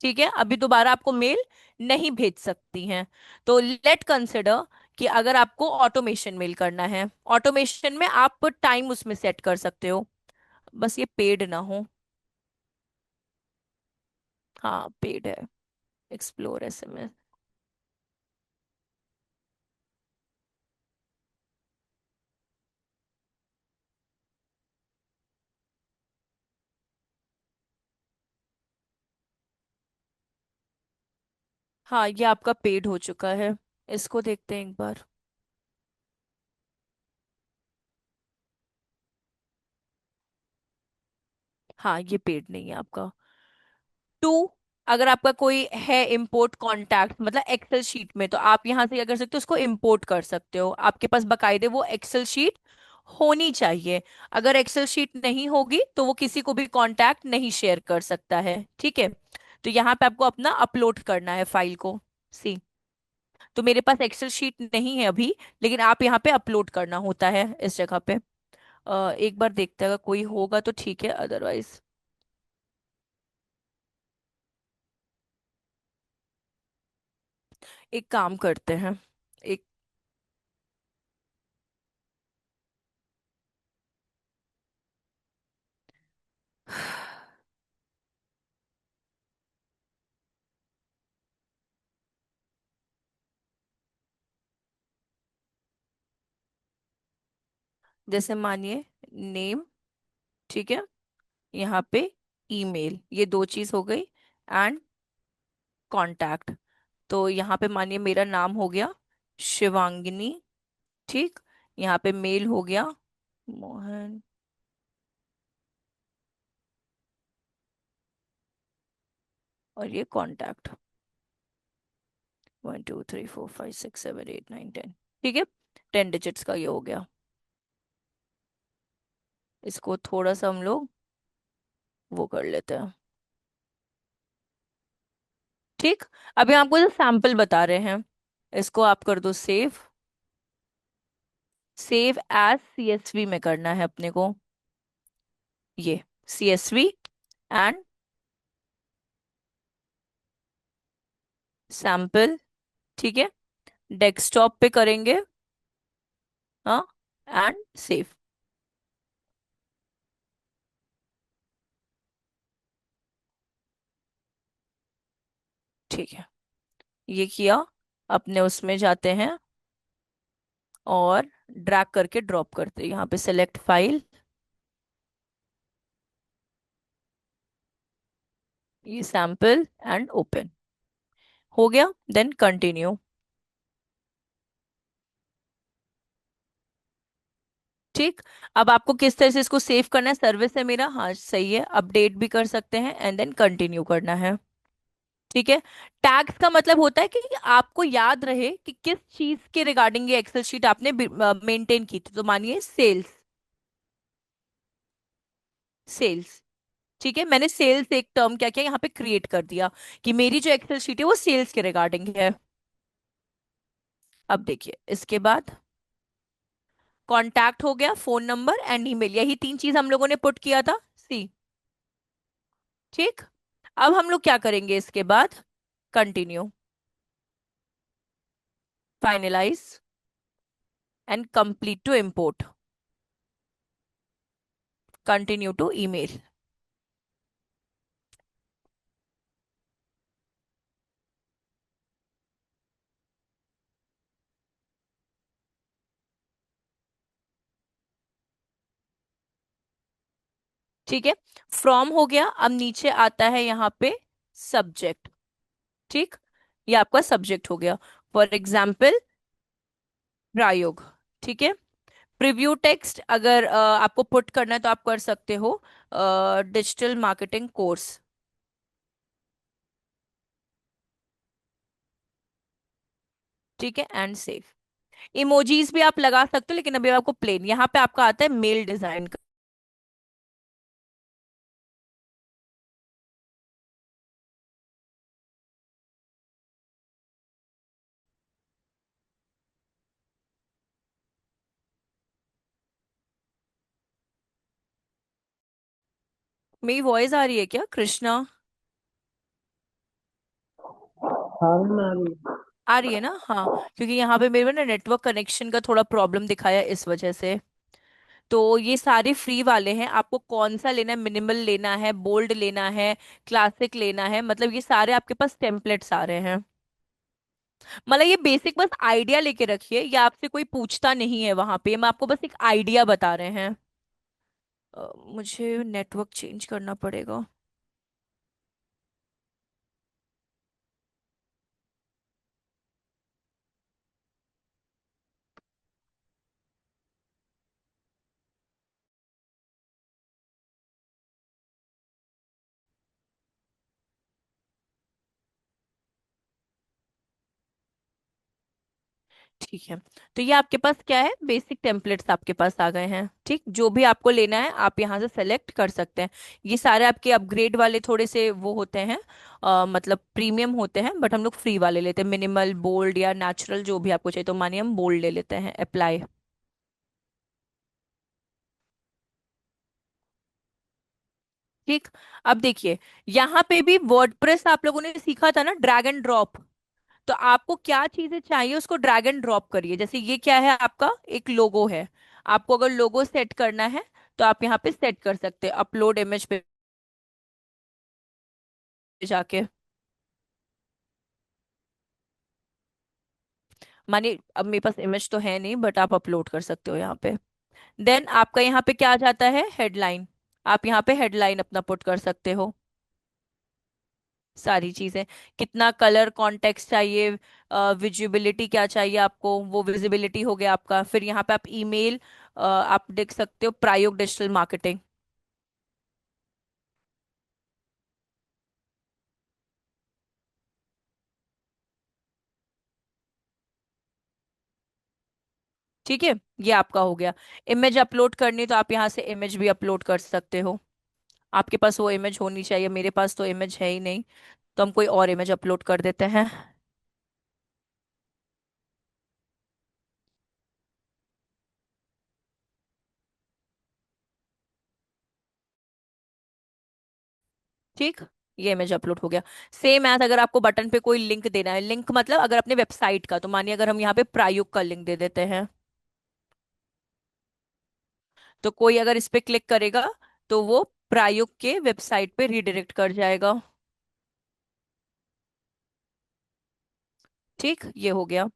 ठीक है, अभी दोबारा आपको मेल नहीं भेज सकती हैं। तो लेट कंसिडर कि अगर आपको ऑटोमेशन मेल करना है, ऑटोमेशन में आप टाइम उसमें सेट कर सकते हो, बस ये पेड ना हो। हाँ, पेड है। Explore SMS। हाँ, ये आपका पेड हो चुका है, इसको देखते हैं एक बार। हाँ, ये पेड नहीं है आपका। टू, अगर आपका कोई है इंपोर्ट कॉन्टैक्ट, मतलब एक्सेल शीट में, तो आप यहाँ से क्या कर सकते हो, उसको इंपोर्ट कर सकते हो। आपके पास बकायदे वो एक्सेल शीट होनी चाहिए। अगर एक्सेल शीट नहीं होगी तो वो किसी को भी कॉन्टैक्ट नहीं शेयर कर सकता है। ठीक है, तो यहाँ पे आपको अपना अपलोड करना है फाइल को। सी, तो मेरे पास एक्सेल शीट नहीं है अभी, लेकिन आप यहाँ पे अपलोड करना होता है इस जगह पे। एक बार देखते हैं, अगर कोई होगा तो ठीक है, अदरवाइज एक काम करते हैं। एक, जैसे मानिए नेम, ठीक है, यहाँ पे ईमेल, ये दो चीज हो गई, एंड कांटेक्ट। तो यहाँ पे मानिए मेरा नाम हो गया शिवांगिनी, ठीक, यहाँ पे मेल हो गया मोहन, और ये कांटेक्ट 1 2 3 4 5 6 7 8 9 10, ठीक है, 10 डिजिट्स का ये हो गया। इसको थोड़ा सा हम लोग वो कर लेते हैं, ठीक। अभी आपको जो सैंपल बता रहे हैं, इसको आप कर दो सेव। सेव एज सीएसवी में करना है अपने को, ये सीएसवी एंड सैंपल, ठीक है, डेस्कटॉप पे करेंगे, हाँ, एंड सेव। ठीक है, ये किया, अपने उसमें जाते हैं और ड्रैग करके ड्रॉप करते हैं, यहाँ पे सेलेक्ट फाइल, ये सैंपल एंड ओपन, हो गया, देन कंटिन्यू, ठीक। अब आपको किस तरह से इसको सेव करना है, सर्विस है मेरा, हाँ सही है, अपडेट भी कर सकते हैं एंड देन कंटिन्यू करना है, ठीक है। टैग्स का मतलब होता है कि आपको याद रहे कि किस चीज के रिगार्डिंग ये एक्सेल शीट आपने मेंटेन की थी, तो मानिए सेल्स, सेल्स, ठीक है, मैंने सेल्स एक टर्म क्या किया यहाँ पे क्रिएट कर दिया कि मेरी जो एक्सेल शीट है वो सेल्स के रिगार्डिंग है। अब देखिए इसके बाद कांटेक्ट हो गया, फोन नंबर एंड ईमेल, यही तीन चीज हम लोगों ने पुट किया था, सी, ठीक। अब हम लोग क्या करेंगे इसके बाद, continue, finalize and complete to import, continue to email, ठीक है। फ्रॉम हो गया, अब नीचे आता है यहाँ पे सब्जेक्ट, ठीक, ये आपका सब्जेक्ट हो गया, फॉर एग्जाम्पल प्रायोग, ठीक है। प्रीव्यू टेक्स्ट अगर आपको पुट करना है तो आप कर सकते हो, डिजिटल मार्केटिंग कोर्स, ठीक है, एंड सेव। इमोजीज भी आप लगा सकते हो, लेकिन अभी आपको प्लेन, यहाँ पे आपका आता है मेल डिजाइन का। मेरी वॉइस आ रही है क्या कृष्णा? हाँ मैम आ रही है। आ रही है ना, हाँ, क्योंकि यहाँ पे मेरे ना नेटवर्क कनेक्शन का थोड़ा प्रॉब्लम दिखाया इस वजह से। तो ये सारे फ्री वाले हैं, आपको कौन सा लेना है, मिनिमल लेना है, बोल्ड लेना है, क्लासिक लेना है, मतलब ये सारे आपके पास टेम्पलेट्स आ रहे हैं। मतलब ये बेसिक बस आइडिया लेके रखिए, ये आपसे कोई पूछता नहीं है वहां पे, हम आपको बस एक आइडिया बता रहे हैं। मुझे नेटवर्क चेंज करना पड़ेगा। ठीक है, तो ये आपके पास क्या है, बेसिक टेम्पलेट्स आपके पास आ गए हैं, ठीक, जो भी आपको लेना है आप यहाँ से सेलेक्ट कर सकते हैं। ये सारे आपके अपग्रेड वाले थोड़े से वो होते हैं, मतलब प्रीमियम होते हैं, बट हम लोग फ्री वाले लेते हैं, मिनिमल, बोल्ड या नेचुरल जो भी आपको चाहिए, तो मानिए हम बोल्ड ले लेते हैं, अप्लाई, ठीक। अब देखिए यहाँ पे भी वर्डप्रेस आप लोगों ने सीखा था ना, ड्रैग एंड ड्रॉप, तो आपको क्या चीजें चाहिए उसको ड्रैग एंड ड्रॉप करिए, जैसे ये क्या है आपका एक लोगो है, आपको अगर लोगो सेट करना है तो आप यहाँ पे सेट कर सकते हैं, अपलोड इमेज पे जाके, मानिए अब मेरे पास इमेज तो है नहीं, बट आप अपलोड कर सकते हो यहाँ पे, देन आपका यहाँ पे क्या आ जाता है, हेडलाइन। आप यहाँ पे हेडलाइन अपना पुट कर सकते हो, सारी चीजें। कितना कलर कॉन्टेक्स्ट चाहिए, विजिबिलिटी क्या चाहिए आपको, वो विजिबिलिटी हो गया आपका। फिर यहाँ पे आप ईमेल आप देख सकते हो, प्रायोग डिजिटल मार्केटिंग। ठीक है, ये आपका हो गया। इमेज अपलोड करनी तो आप यहाँ से इमेज भी अपलोड कर सकते हो। आपके पास वो इमेज होनी चाहिए, मेरे पास तो इमेज है ही नहीं, तो हम कोई और इमेज अपलोड कर देते हैं। ठीक, ये इमेज अपलोड हो गया। सेम एज अगर आपको बटन पे कोई लिंक देना है, लिंक मतलब अगर अपने वेबसाइट का, तो मानिए अगर हम यहाँ पे प्रारूप का लिंक दे देते हैं, तो कोई अगर इस पे क्लिक करेगा तो वो प्रारूप के वेबसाइट पे रीडायरेक्ट कर जाएगा। ठीक, ये हो गया।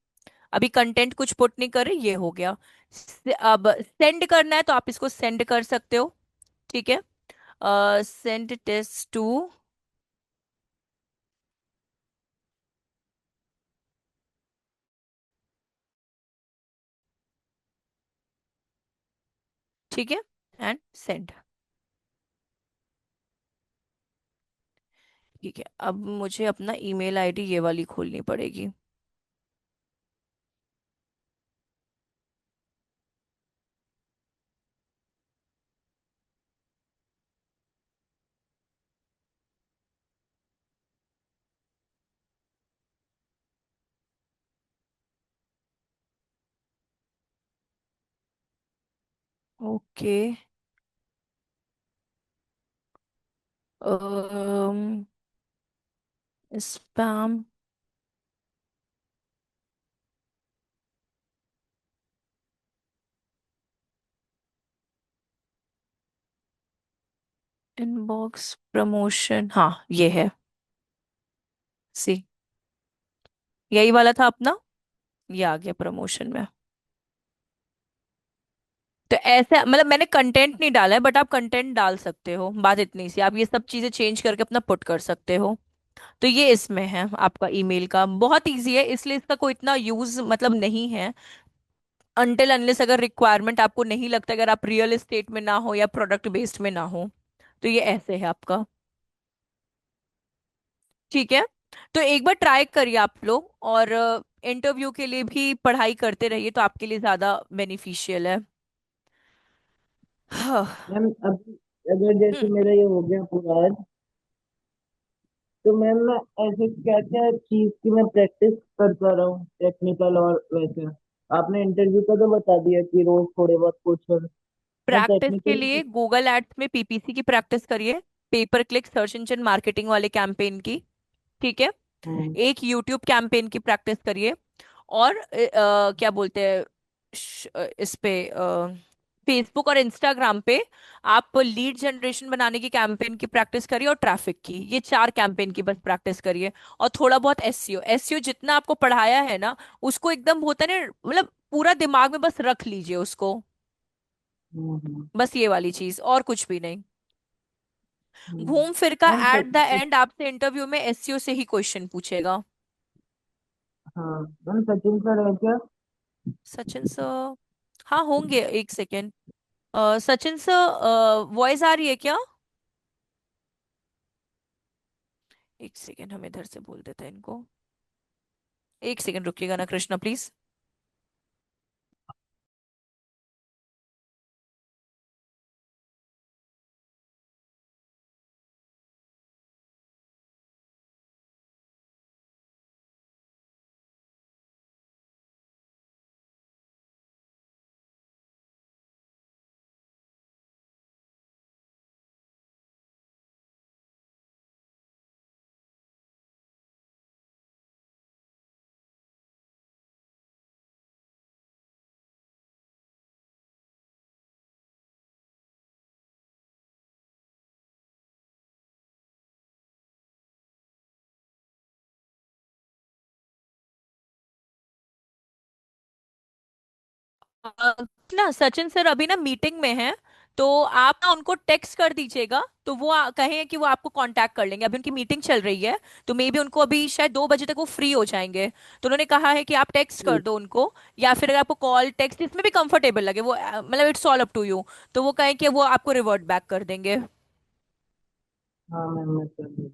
अभी कंटेंट कुछ पुट नहीं करे, ये हो गया। अब सेंड करना है तो आप इसको सेंड कर सकते हो। ठीक है, सेंड टेस्ट टू। ठीक है, एंड सेंड। ठीक है, अब मुझे अपना ईमेल आईडी ये वाली खोलनी पड़ेगी। ओके, स्पैम इनबॉक्स प्रमोशन, हाँ ये है। सी, यही वाला था अपना, ये आ गया प्रमोशन में। तो ऐसा मतलब मैंने कंटेंट नहीं डाला है, बट आप कंटेंट डाल सकते हो, बात इतनी सी। आप ये सब चीजें चेंज करके अपना पुट कर सकते हो। तो ये इसमें है आपका ईमेल का, बहुत इजी है, इसलिए इसका कोई इतना यूज मतलब नहीं है। अनटिल अनलेस अगर रिक्वायरमेंट आपको नहीं लगता, अगर आप रियल एस्टेट में ना हो या प्रोडक्ट बेस्ड में ना हो, तो ये ऐसे है आपका। ठीक है, तो एक बार ट्राई करिए आप लोग, और इंटरव्यू के लिए भी पढ़ाई करते रहिए, तो आपके लिए ज्यादा बेनिफिशियल है। हाँ। मैम अभी अगर जैसे हम्म। मेरा ये हो गया पूरा, तो मैम मैं ऐसे क्या क्या चीज की मैं प्रैक्टिस करता रहा हूँ, टेक्निकल और वैसे? आपने इंटरव्यू का तो बता दिया कि रोज थोड़े बहुत क्वेश्चन। मैं प्रैक्टिस के टेक्निकली। लिए गूगल एड्स में पीपीसी की प्रैक्टिस करिए, paper click search engine marketing वाले कैंपेन की। ठीक है, हम्म। एक यूट्यूब कैंपेन की प्रैक्टिस करिए, और क्या बोलते हैं, इस पे फेसबुक और इंस्टाग्राम पे आप लीड जनरेशन बनाने की कैंपेन की प्रैक्टिस करिए, और ट्रैफिक की, ये चार कैंपेन की बस प्रैक्टिस करिए। और थोड़ा बहुत एसईओ, एसईओ जितना आपको पढ़ाया है ना, उसको एकदम होता है ना, मतलब पूरा दिमाग में बस रख लीजिए उसको। हम्म। बस ये वाली चीज, और कुछ भी नहीं। हम्म। घूम फिर का मैम एट द एंड आपसे इंटरव्यू में एसईओ से ही क्वेश्चन पूछेगा। हाँ मैम, सचिन सर है क्या? सचिन सर, हाँ होंगे, एक सेकेंड। सचिन सर वॉइस आ रही है क्या? एक सेकेंड, हम इधर से बोल देते हैं इनको। एक सेकेंड रुकिएगा ना कृष्णा, प्लीज। ना सचिन सर अभी ना मीटिंग में है, तो आप ना उनको टेक्स्ट कर दीजिएगा, तो वो कहें कि वो आपको कांटेक्ट कर लेंगे। अभी उनकी मीटिंग चल रही है, तो मे बी उनको अभी शायद 2 बजे तक वो फ्री हो जाएंगे। तो उन्होंने कहा है कि आप टेक्स्ट कर दो उनको, या फिर अगर आपको कॉल टेक्स्ट जिसमें भी कंफर्टेबल लगे, वो मतलब it's all up to you. तो वो कहें कि वो आपको रिवर्ट बैक कर देंगे। हाँ मैम, मैं कर दूँ।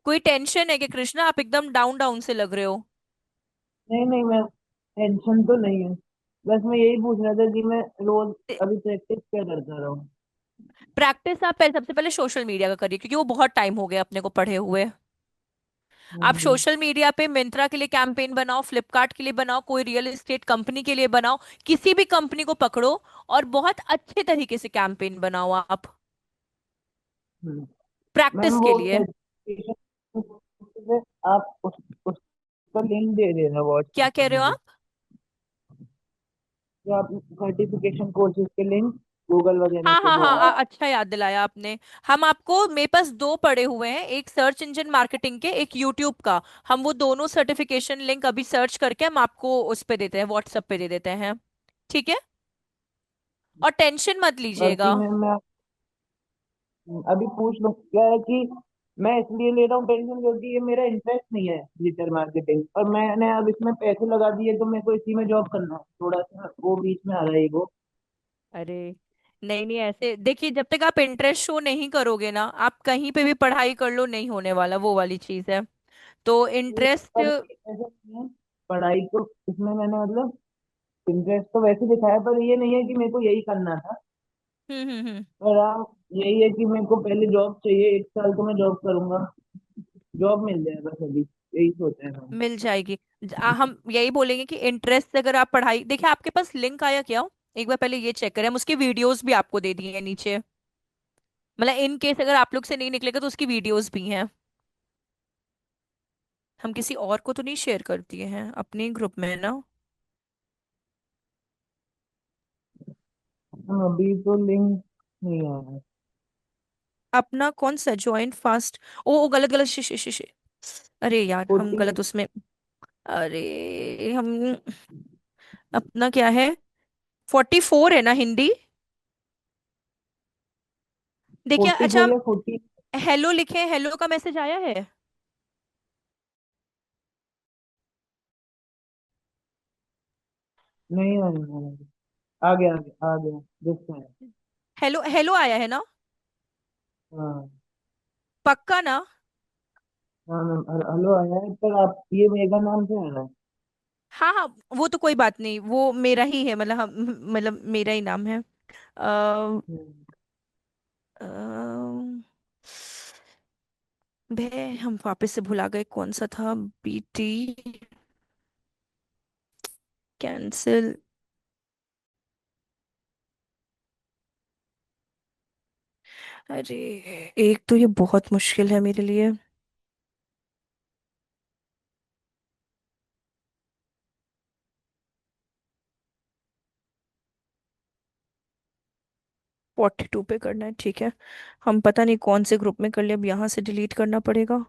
कोई टेंशन है कि कृष्णा, आप एकदम डाउन डाउन से लग रहे हो। नहीं नहीं मैम, टेंशन तो नहीं है। बस मैं यही पूछ रहा था कि मैं रोज अभी प्रैक्टिस क्या करता रहूँ। प्रैक्टिस आप पहले, सबसे पहले सोशल मीडिया का करिए, क्योंकि वो बहुत टाइम हो गया अपने को पढ़े हुए। आप हम्म। सोशल मीडिया पे मिंत्रा के लिए कैंपेन बनाओ, फ्लिपकार्ट के लिए बनाओ, कोई रियल एस्टेट कंपनी के लिए बनाओ, किसी भी कंपनी को पकड़ो और बहुत अच्छे तरीके से कैंपेन बनाओ आप, हम्म। मैम प्रैक्टिस वो के लिए। सर्टिफिकेशन आप उसका लिंक दे देना व्हाट्सएप क्या पे कह रहे हो मुझे। आप? जो आप सर्टिफिकेशन कोर्सेज के लिंक गूगल वगैरह हाँ से हाँ वो हाँ, आप। अच्छा याद दिलाया आपने। हम आपको, मेरे पास दो पड़े हुए हैं, एक सर्च इंजन मार्केटिंग के, एक यूट्यूब का। हम वो दोनों सर्टिफिकेशन लिंक अभी सर्च करके हम आपको उस पे देते हैं, व्हाट्सएप पे दे देते हैं। ठीक है, और टेंशन मत लीजिएगा। बाकी मैं अभी पूछ लूँ क्या है कि मैं इसलिए ले रहा हूँ टेंशन क्योंकि ये मेरा इंटरेस्ट नहीं है डिजिटल मार्केटिंग, और मैंने अब इसमें पैसे लगा दिए तो मेरे को इसी में जॉब करना है। थोड़ा सा वो बीच में आ रहा है वो। अरे नहीं नहीं, ऐसे देखिए, जब तक आप इंटरेस्ट शो नहीं करोगे ना, आप कहीं पे भी पढ़ाई कर लो, नहीं होने वाला, वो वाली चीज है। तो इंटरेस्ट। पर ऐसा नहीं है, पढ़ाई तो इसमें मैंने मतलब इंटरेस्ट तो वैसे दिखाया, पर ये नहीं है कि मेरे को यही करना था। हम्म। पर हाँ, यही है कि मेरे को पहले जॉब चाहिए, 1 साल तो मैं जॉब करूंगा, जॉब मिल जाए बस अभी, यही सोचा है मैंने। मिल जाएगी। हम यही बोलेंगे कि इंटरेस्ट, अगर आप पढ़ाई, देखिए आपके पास लिंक आया क्या? एक बार पहले ये चेक करें, हम उसकी वीडियोस भी आपको दे दिए हैं नीचे। मतलब इन केस अगर आप लोग से नहीं निकलेगा तो उसकी वीडियोस भी हैं। हम किसी और को तो नहीं शेयर कर दिए हैं, अपने ग्रुप में है ना? हाँ, अभी तो लिंक नहीं आया है। अपना कौन सा ज्वाइन फास्ट? ओ गलत गलत, शि, शि, शि, शि। अरे यार, हम 40। गलत उसमें। अरे हम, अपना क्या है? 44 है ना हिंदी? देखिए, अच्छा 44 हम या 40। हेलो लिखे, हेलो का मैसेज आया है? नहीं आया आ गया आ गया दिखता है। हेलो हेलो आया है ना? हाँ। पक्का ना? हाँ मैम, हेलो आया है, पर आप ये मेगा नाम से आ रहा है। हाँ हाँ, वो तो कोई बात नहीं, वो मेरा ही है, मतलब हम, मतलब मेरा ही नाम है। अ, हम्म। अ, बे, हम वापस से भुला गए कौन सा था। BT cancel. अरे, एक तो ये बहुत मुश्किल है मेरे लिए। 42 पे करना है, ठीक है। हम पता नहीं कौन से ग्रुप में कर लिया, अब यहाँ से डिलीट करना पड़ेगा।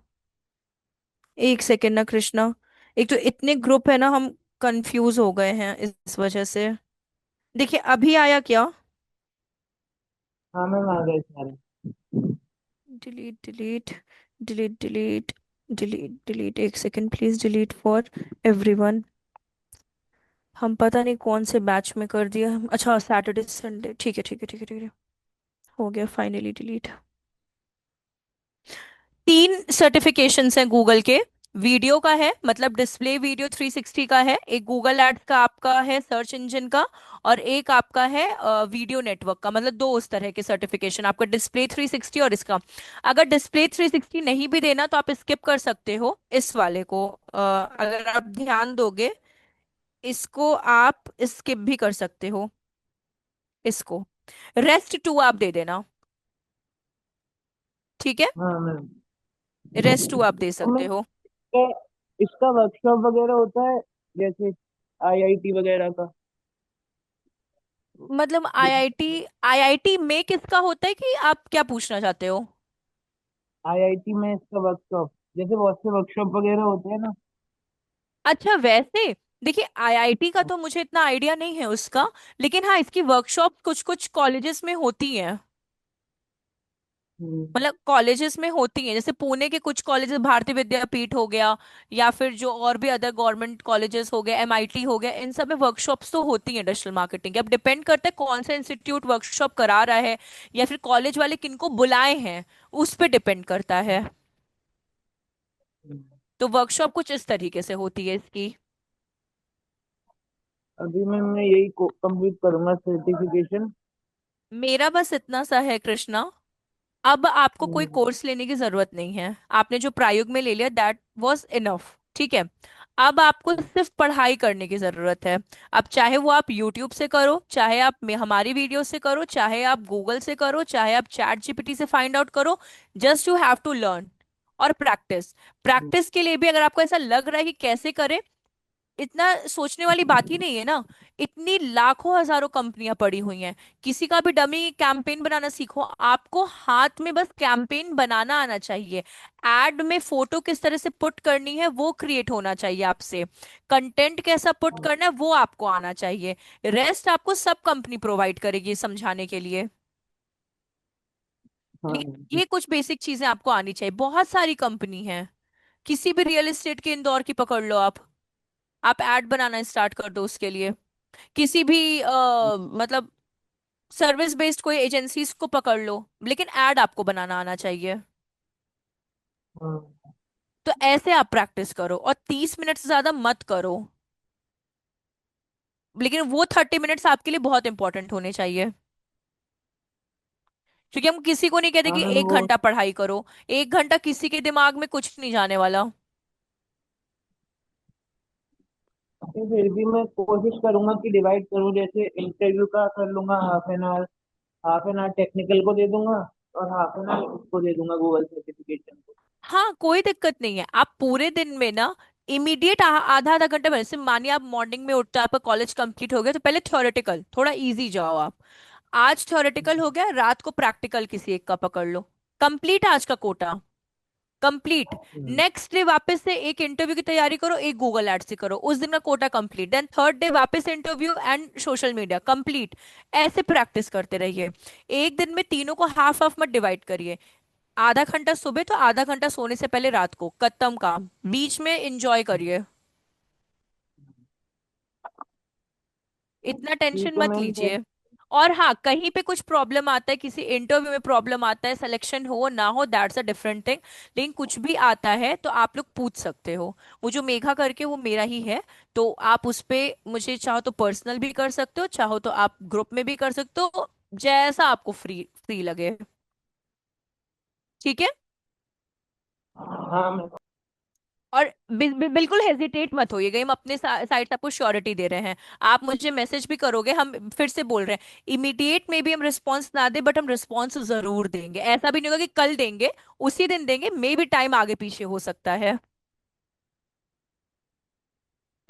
एक सेकेंड ना कृष्णा, एक तो इतने ग्रुप है ना, हम कंफ्यूज हो गए हैं इस वजह से। देखिए अभी आया क्या? हाँ मैम, आ गए सारे। Delete delete delete delete delete delete, एक second please, delete for everyone. हम पता नहीं कौन से बैच में कर दिया। अच्छा, सैटरडे संडे, ठीक है ठीक है ठीक है ठीक है। हो गया फाइनली डिलीट। 3 सर्टिफिकेशंस हैं गूगल के। वीडियो का है, मतलब डिस्प्ले वीडियो 360 का है, एक गूगल एड्स का आपका है, सर्च इंजन का, और एक आपका है वीडियो नेटवर्क का। मतलब दो उस तरह के सर्टिफिकेशन आपका, डिस्प्ले 360 और इसका। अगर डिस्प्ले 360 नहीं भी देना तो आप स्किप कर सकते हो इस वाले को। अगर आप ध्यान दोगे, इसको आप स्किप भी कर सकते हो, इसको। रेस्ट 2 आप दे देना, ठीक है। हाँ मैम। रेस्ट 2 आप दे और सकते मैम, हो। क्या इसका वर्कशॉप वगैरह होता है, जैसे आईआईटी वगैरह का? मतलब आईआईटी, आईआईटी में किसका होता है, कि आप क्या पूछना चाहते हो? आईआईटी में इसका वर्कशॉप, जैसे बहुत से वर्कशॉप वगैरह होते हैं ना। अच्छा वैसे, देखिए आईआईटी का तो मुझे इतना आइडिया नहीं है उसका, लेकिन हाँ इसकी वर्कशॉप कुछ कुछ कॉलेजेस में होती हैं। हम्म। मतलब कॉलेजेस में होती हैं, जैसे पुणे के कुछ कॉलेजेस, भारतीय विद्यापीठ हो गया, या फिर जो और भी अदर गवर्नमेंट कॉलेजेस हो गए, एमआईटी हो गया, इन सब में वर्कशॉप्स तो होती हैं डिजिटल मार्केटिंग की। अब डिपेंड करता है कौन सा इंस्टीट्यूट वर्कशॉप करा रहा है, या फिर कॉलेज वाले किनको बुलाए हैं, उस पर डिपेंड करता है। हम्म। तो वर्कशॉप कुछ इस तरीके से होती है इसकी। अभी मैं यही कंप्लीट करूंगा सर्टिफिकेशन। मेरा बस इतना सा है कृष्णा, अब आपको कोई हम्म। कोर्स लेने की जरूरत नहीं है। आपने जो प्रायोग में ले लिया दैट वाज इनफ, ठीक है। अब आपको सिर्फ पढ़ाई करने की जरूरत है। अब चाहे वो आप यूट्यूब से करो, चाहे आप हमारी वीडियो से करो, चाहे आप गूगल से करो, चाहे आप चैट जीपीटी से फाइंड आउट करो, just you have to learn और प्रैक्टिस। प्रैक्टिस के लिए भी अगर आपको ऐसा लग रहा है कि कैसे करें, इतना सोचने वाली बात ही नहीं है ना। इतनी लाखों हजारों कंपनियां पड़ी हुई हैं। किसी का भी डमी कैंपेन बनाना सीखो, आपको हाथ में बस कैंपेन बनाना आना चाहिए। एड में फोटो किस तरह से पुट करनी है वो क्रिएट होना चाहिए आपसे। कंटेंट कैसा पुट करना है वो आपको आना चाहिए। रेस्ट आपको सब कंपनी प्रोवाइड करेगी समझाने के लिए। लेकिन हाँ। ये कुछ बेसिक चीजें आपको आनी चाहिए। बहुत सारी कंपनी है, किसी भी रियल एस्टेट के इंदौर की पकड़ लो आप ऐड बनाना स्टार्ट कर दो उसके लिए। किसी भी मतलब सर्विस बेस्ड कोई एजेंसीज को पकड़ लो, लेकिन ऐड आपको बनाना आना चाहिए। हाँ। तो ऐसे आप प्रैक्टिस करो, और 30 मिनट से ज्यादा मत करो। लेकिन वो 30 मिनट्स आपके लिए बहुत इंपॉर्टेंट होने चाहिए, क्योंकि हम किसी को नहीं कहते हाँ कि मैम, एक वो घंटा पढ़ाई करो। 1 घंटा किसी के दिमाग में कुछ नहीं जाने वाला। फिर भी मैं कोशिश करूंगा कि डिवाइड करूं, जैसे इंटरव्यू का कर लूंगा half an hour, half an hour technical को दे दूंगा और हाफ एन आवर उसको दे दूंगा गूगल सर्टिफिकेशन को। हाँ कोई दिक्कत नहीं है। आप पूरे दिन में ना इमीडिएट आधा आधा घंटा, वैसे मानिए आप मॉर्निंग में उठते, आपका कॉलेज कंप्लीट हो गया, तो पहले थ्योरेटिकल थोड़ा इजी जाओ आप। आज थ्योरेटिकल हो गया, रात को प्रैक्टिकल किसी एक का पकड़ लो। कंप्लीट आज का कोटा, कंप्लीट। हम्म। नेक्स्ट डे वापस से एक इंटरव्यू की तैयारी करो, एक गूगल एड से करो, उस दिन का quota complete. Then third day वापस interview and social media complete. ऐसे प्रैक्टिस करते रहिए। एक दिन में तीनों को हाफ हाफ मत डिवाइड करिए। आधा घंटा सुबह तो आधा घंटा सोने से पहले रात को, खत्म काम। बीच में एंजॉय करिए, इतना टेंशन ठीक है मत मैम। लीजिए। और हाँ कहीं पे कुछ प्रॉब्लम आता है, किसी इंटरव्यू में प्रॉब्लम आता है, सिलेक्शन हो ना हो दैट्स अ डिफरेंट थिंग, लेकिन कुछ भी आता है तो आप लोग पूछ सकते हो। वो जो मेघा करके वो मेरा ही है, तो आप उस पे मुझे चाहो तो पर्सनल भी कर सकते हो, चाहो तो आप ग्रुप में भी कर सकते हो, जैसा आपको फ्री फ्री लगे। ठीक है। हाँ मैम। और बिल्कुल हेजिटेट मत होइएगा, हम अपने साइड से आपको श्योरिटी दे रहे हैं। आप मुझे मैसेज भी करोगे, हम फिर से बोल रहे हैं, इमीडिएट में भी हम रिस्पॉन्स ना दे, बट हम रिस्पॉन्स जरूर देंगे। ऐसा भी नहीं होगा कि कल देंगे, उसी दिन देंगे, मे भी टाइम आगे पीछे हो सकता है।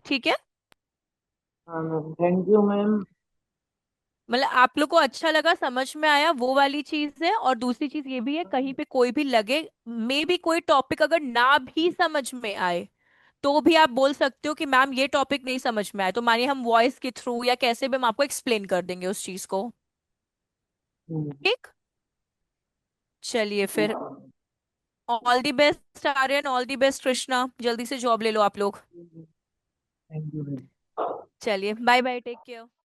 ठीक है। हाँ मैम, थैंक यू मैम। मतलब आप लोग को अच्छा लगा, समझ में आया, वो वाली चीज है। और दूसरी चीज ये भी है, कहीं पे कोई भी लगे, मे भी कोई टॉपिक अगर ना भी समझ में आए, तो भी आप बोल सकते हो कि मैम ये टॉपिक नहीं समझ में आया, तो मानिए हम वॉइस के थ्रू या कैसे भी हम आपको एक्सप्लेन कर देंगे उस चीज को। हम्म। ठीक। चलिए ठीक फिर, है। All the best Aryan, all the best Krishna, जल्दी से जॉब ले लो आप लोग। Thank you ma'am. चलिए बाय बाय, टेक केयर।